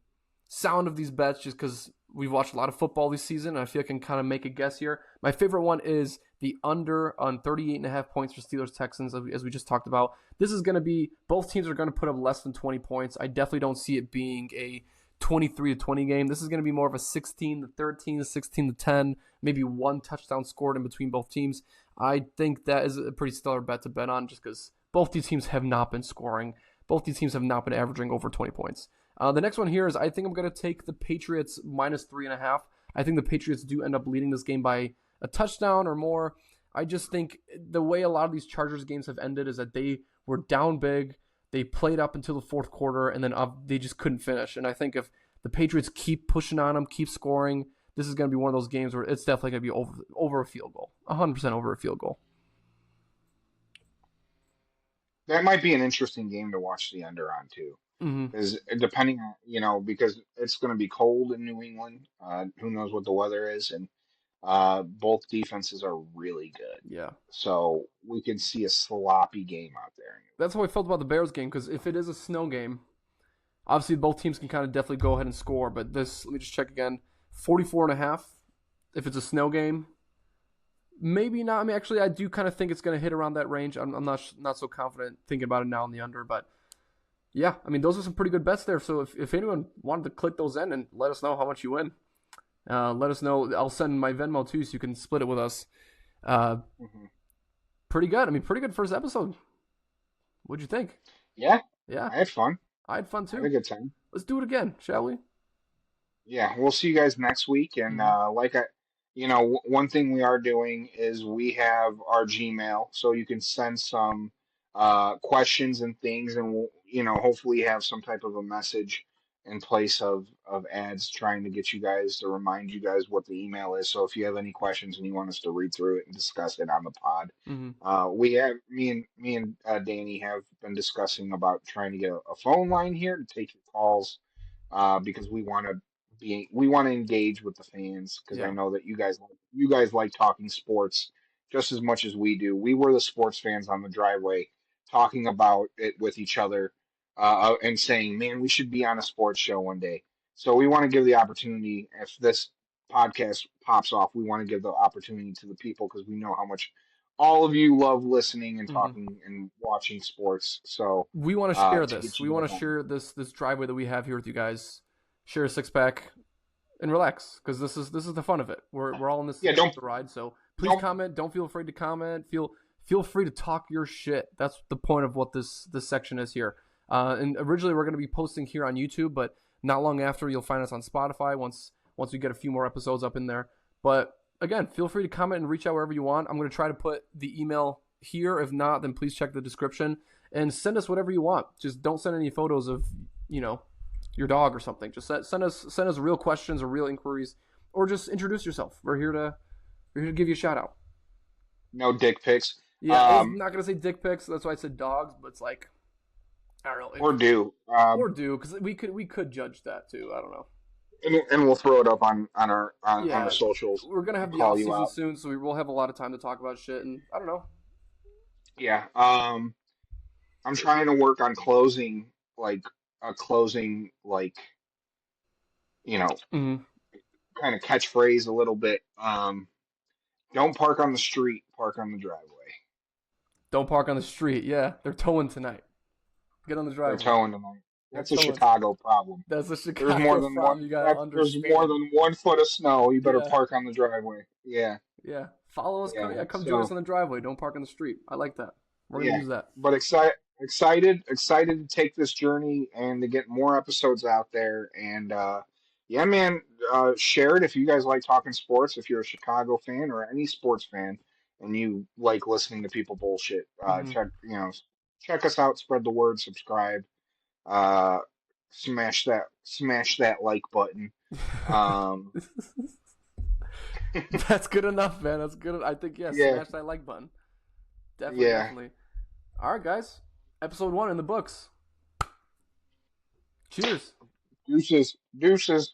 sound of these bets just because we've watched a lot of football this season, and I feel I can kind of make a guess here. My favorite one is the under on 38.5 points for Steelers Texans, as we just talked about. This is going to be, both teams are going to put up less than 20 points. I definitely don't see it being a 23-20 game. This is going to be more of a 16-13, 16-10, maybe one touchdown scored in between both teams. I think that is a pretty stellar bet to bet on just because both these teams have not been scoring. Both these teams have not been averaging over 20 points. The next one here is I think I'm going to take the Patriots minus 3.5. I think the Patriots do end up leading this game by a touchdown or more. I just think the way a lot of these Chargers games have ended is that they were down big, they played up until the fourth quarter, and then they just couldn't finish. And I think if the Patriots keep pushing on them, keep scoring, this is going to be one of those games where it's definitely going to be over a field goal, 100% over a field goal. That might be an interesting game to watch the under on too. Mm-hmm. Is depending on because it's going to be cold in New England. Who knows what the weather is, and both defenses are really good. Yeah. So we could see a sloppy game out there. That's how I felt about the Bears game, because if it is a snow game, obviously both teams can kind of definitely go ahead and score, but this, let me just check again, 44.5 if it's a snow game. Maybe not. I mean, actually, I do kind of think it's going to hit around that range. I'm not so confident thinking about it now in the under, but yeah, I mean, those are some pretty good bets there. So if anyone wanted to click those in and let us know how much you win, let us know. I'll send my Venmo too, so you can split it with us. Hmm. Pretty good. I mean, pretty good first episode. What'd you think? Yeah, Yeah, I had fun. I had fun I had a too. good time. Let's do it again, shall we? Yeah, we'll see you guys next week. And Mm-hmm. one thing we are doing is we have our Gmail, so you can send some questions and things, and we'll, hopefully have some type of a message in place of ads trying to get you guys to remind you guys what the email is. So if you have any questions and you want us to read through it and discuss it on the pod, Mm-hmm. we have me and Danny have been discussing about trying to get a phone line here to take your calls because we want to engage with the fans because I Yeah. know that you guys like talking sports just as much as we do. We were the sports fans on the driveway talking about it with each other and saying, "Man, we should be on a sports show one day." So we want to give the opportunity if this podcast pops off. We want to give the opportunity to the people because we know how much all of you love listening and Mm-hmm. talking and watching sports. So We want to share to this. get We you want guys to on. share this driveway that we have here with you guys. Share a 6 pack and relax, because this is the fun of it. We're all in this Yeah, together don't with the ride. So please don't comment. Don't feel afraid to comment. Feel free to talk your shit. That's the point of what this section is here. And originally we're going to be posting here on YouTube, but not long after you'll find us on Spotify once we get a few more episodes up in there. But again, feel free to comment and reach out wherever you want. I'm going to try to put the email here. If not, then please check the description and send us whatever you want. Just don't send any photos of your dog or something. Just send us real questions or real inquiries, or just introduce yourself. We're here to give you a shout out. no dick pics. Yeah, I was Um, not gonna say dick pics. That's why I said dogs, but it's like I don't know, or do. or do, because we could judge that too. I don't know. and we'll throw it up on our Yeah, socials. we're gonna We'll have the call off you season out. soon, so we will have a lot of time to talk about shit. And I don't know. Yeah. I'm trying to work on closing like a closing like you know Mm-hmm. kind of catchphrase a little bit. Don't park on the street, park on the driveway. Don't park on the street. Yeah, they're towing tonight. Get on the They're driveway. towing tonight. They're That's a towing. Chicago problem. That's a There's more Chicago than problem. one. You gotta That there's more understand. than 1 foot of snow. You better Yeah, park on the driveway. Yeah, yeah. Follow us. Come, yeah. yeah, come join us So on the driveway. Don't park on the street. I like that. We're gonna yeah, use that. but excited to take this journey and to get more episodes out there. And yeah, man, share it if you guys like talking sports. If you're a Chicago fan or any sports fan, and you like listening to people bullshit, Hmm. check us out. Spread the word. Subscribe. Uh, smash that like button. Um, That's good enough, man. That's good. I think yeah. yeah, Smash that like button. Definitely, yeah. definitely. All right, guys. Episode 1 in the books. Cheers. Deuces, deuces.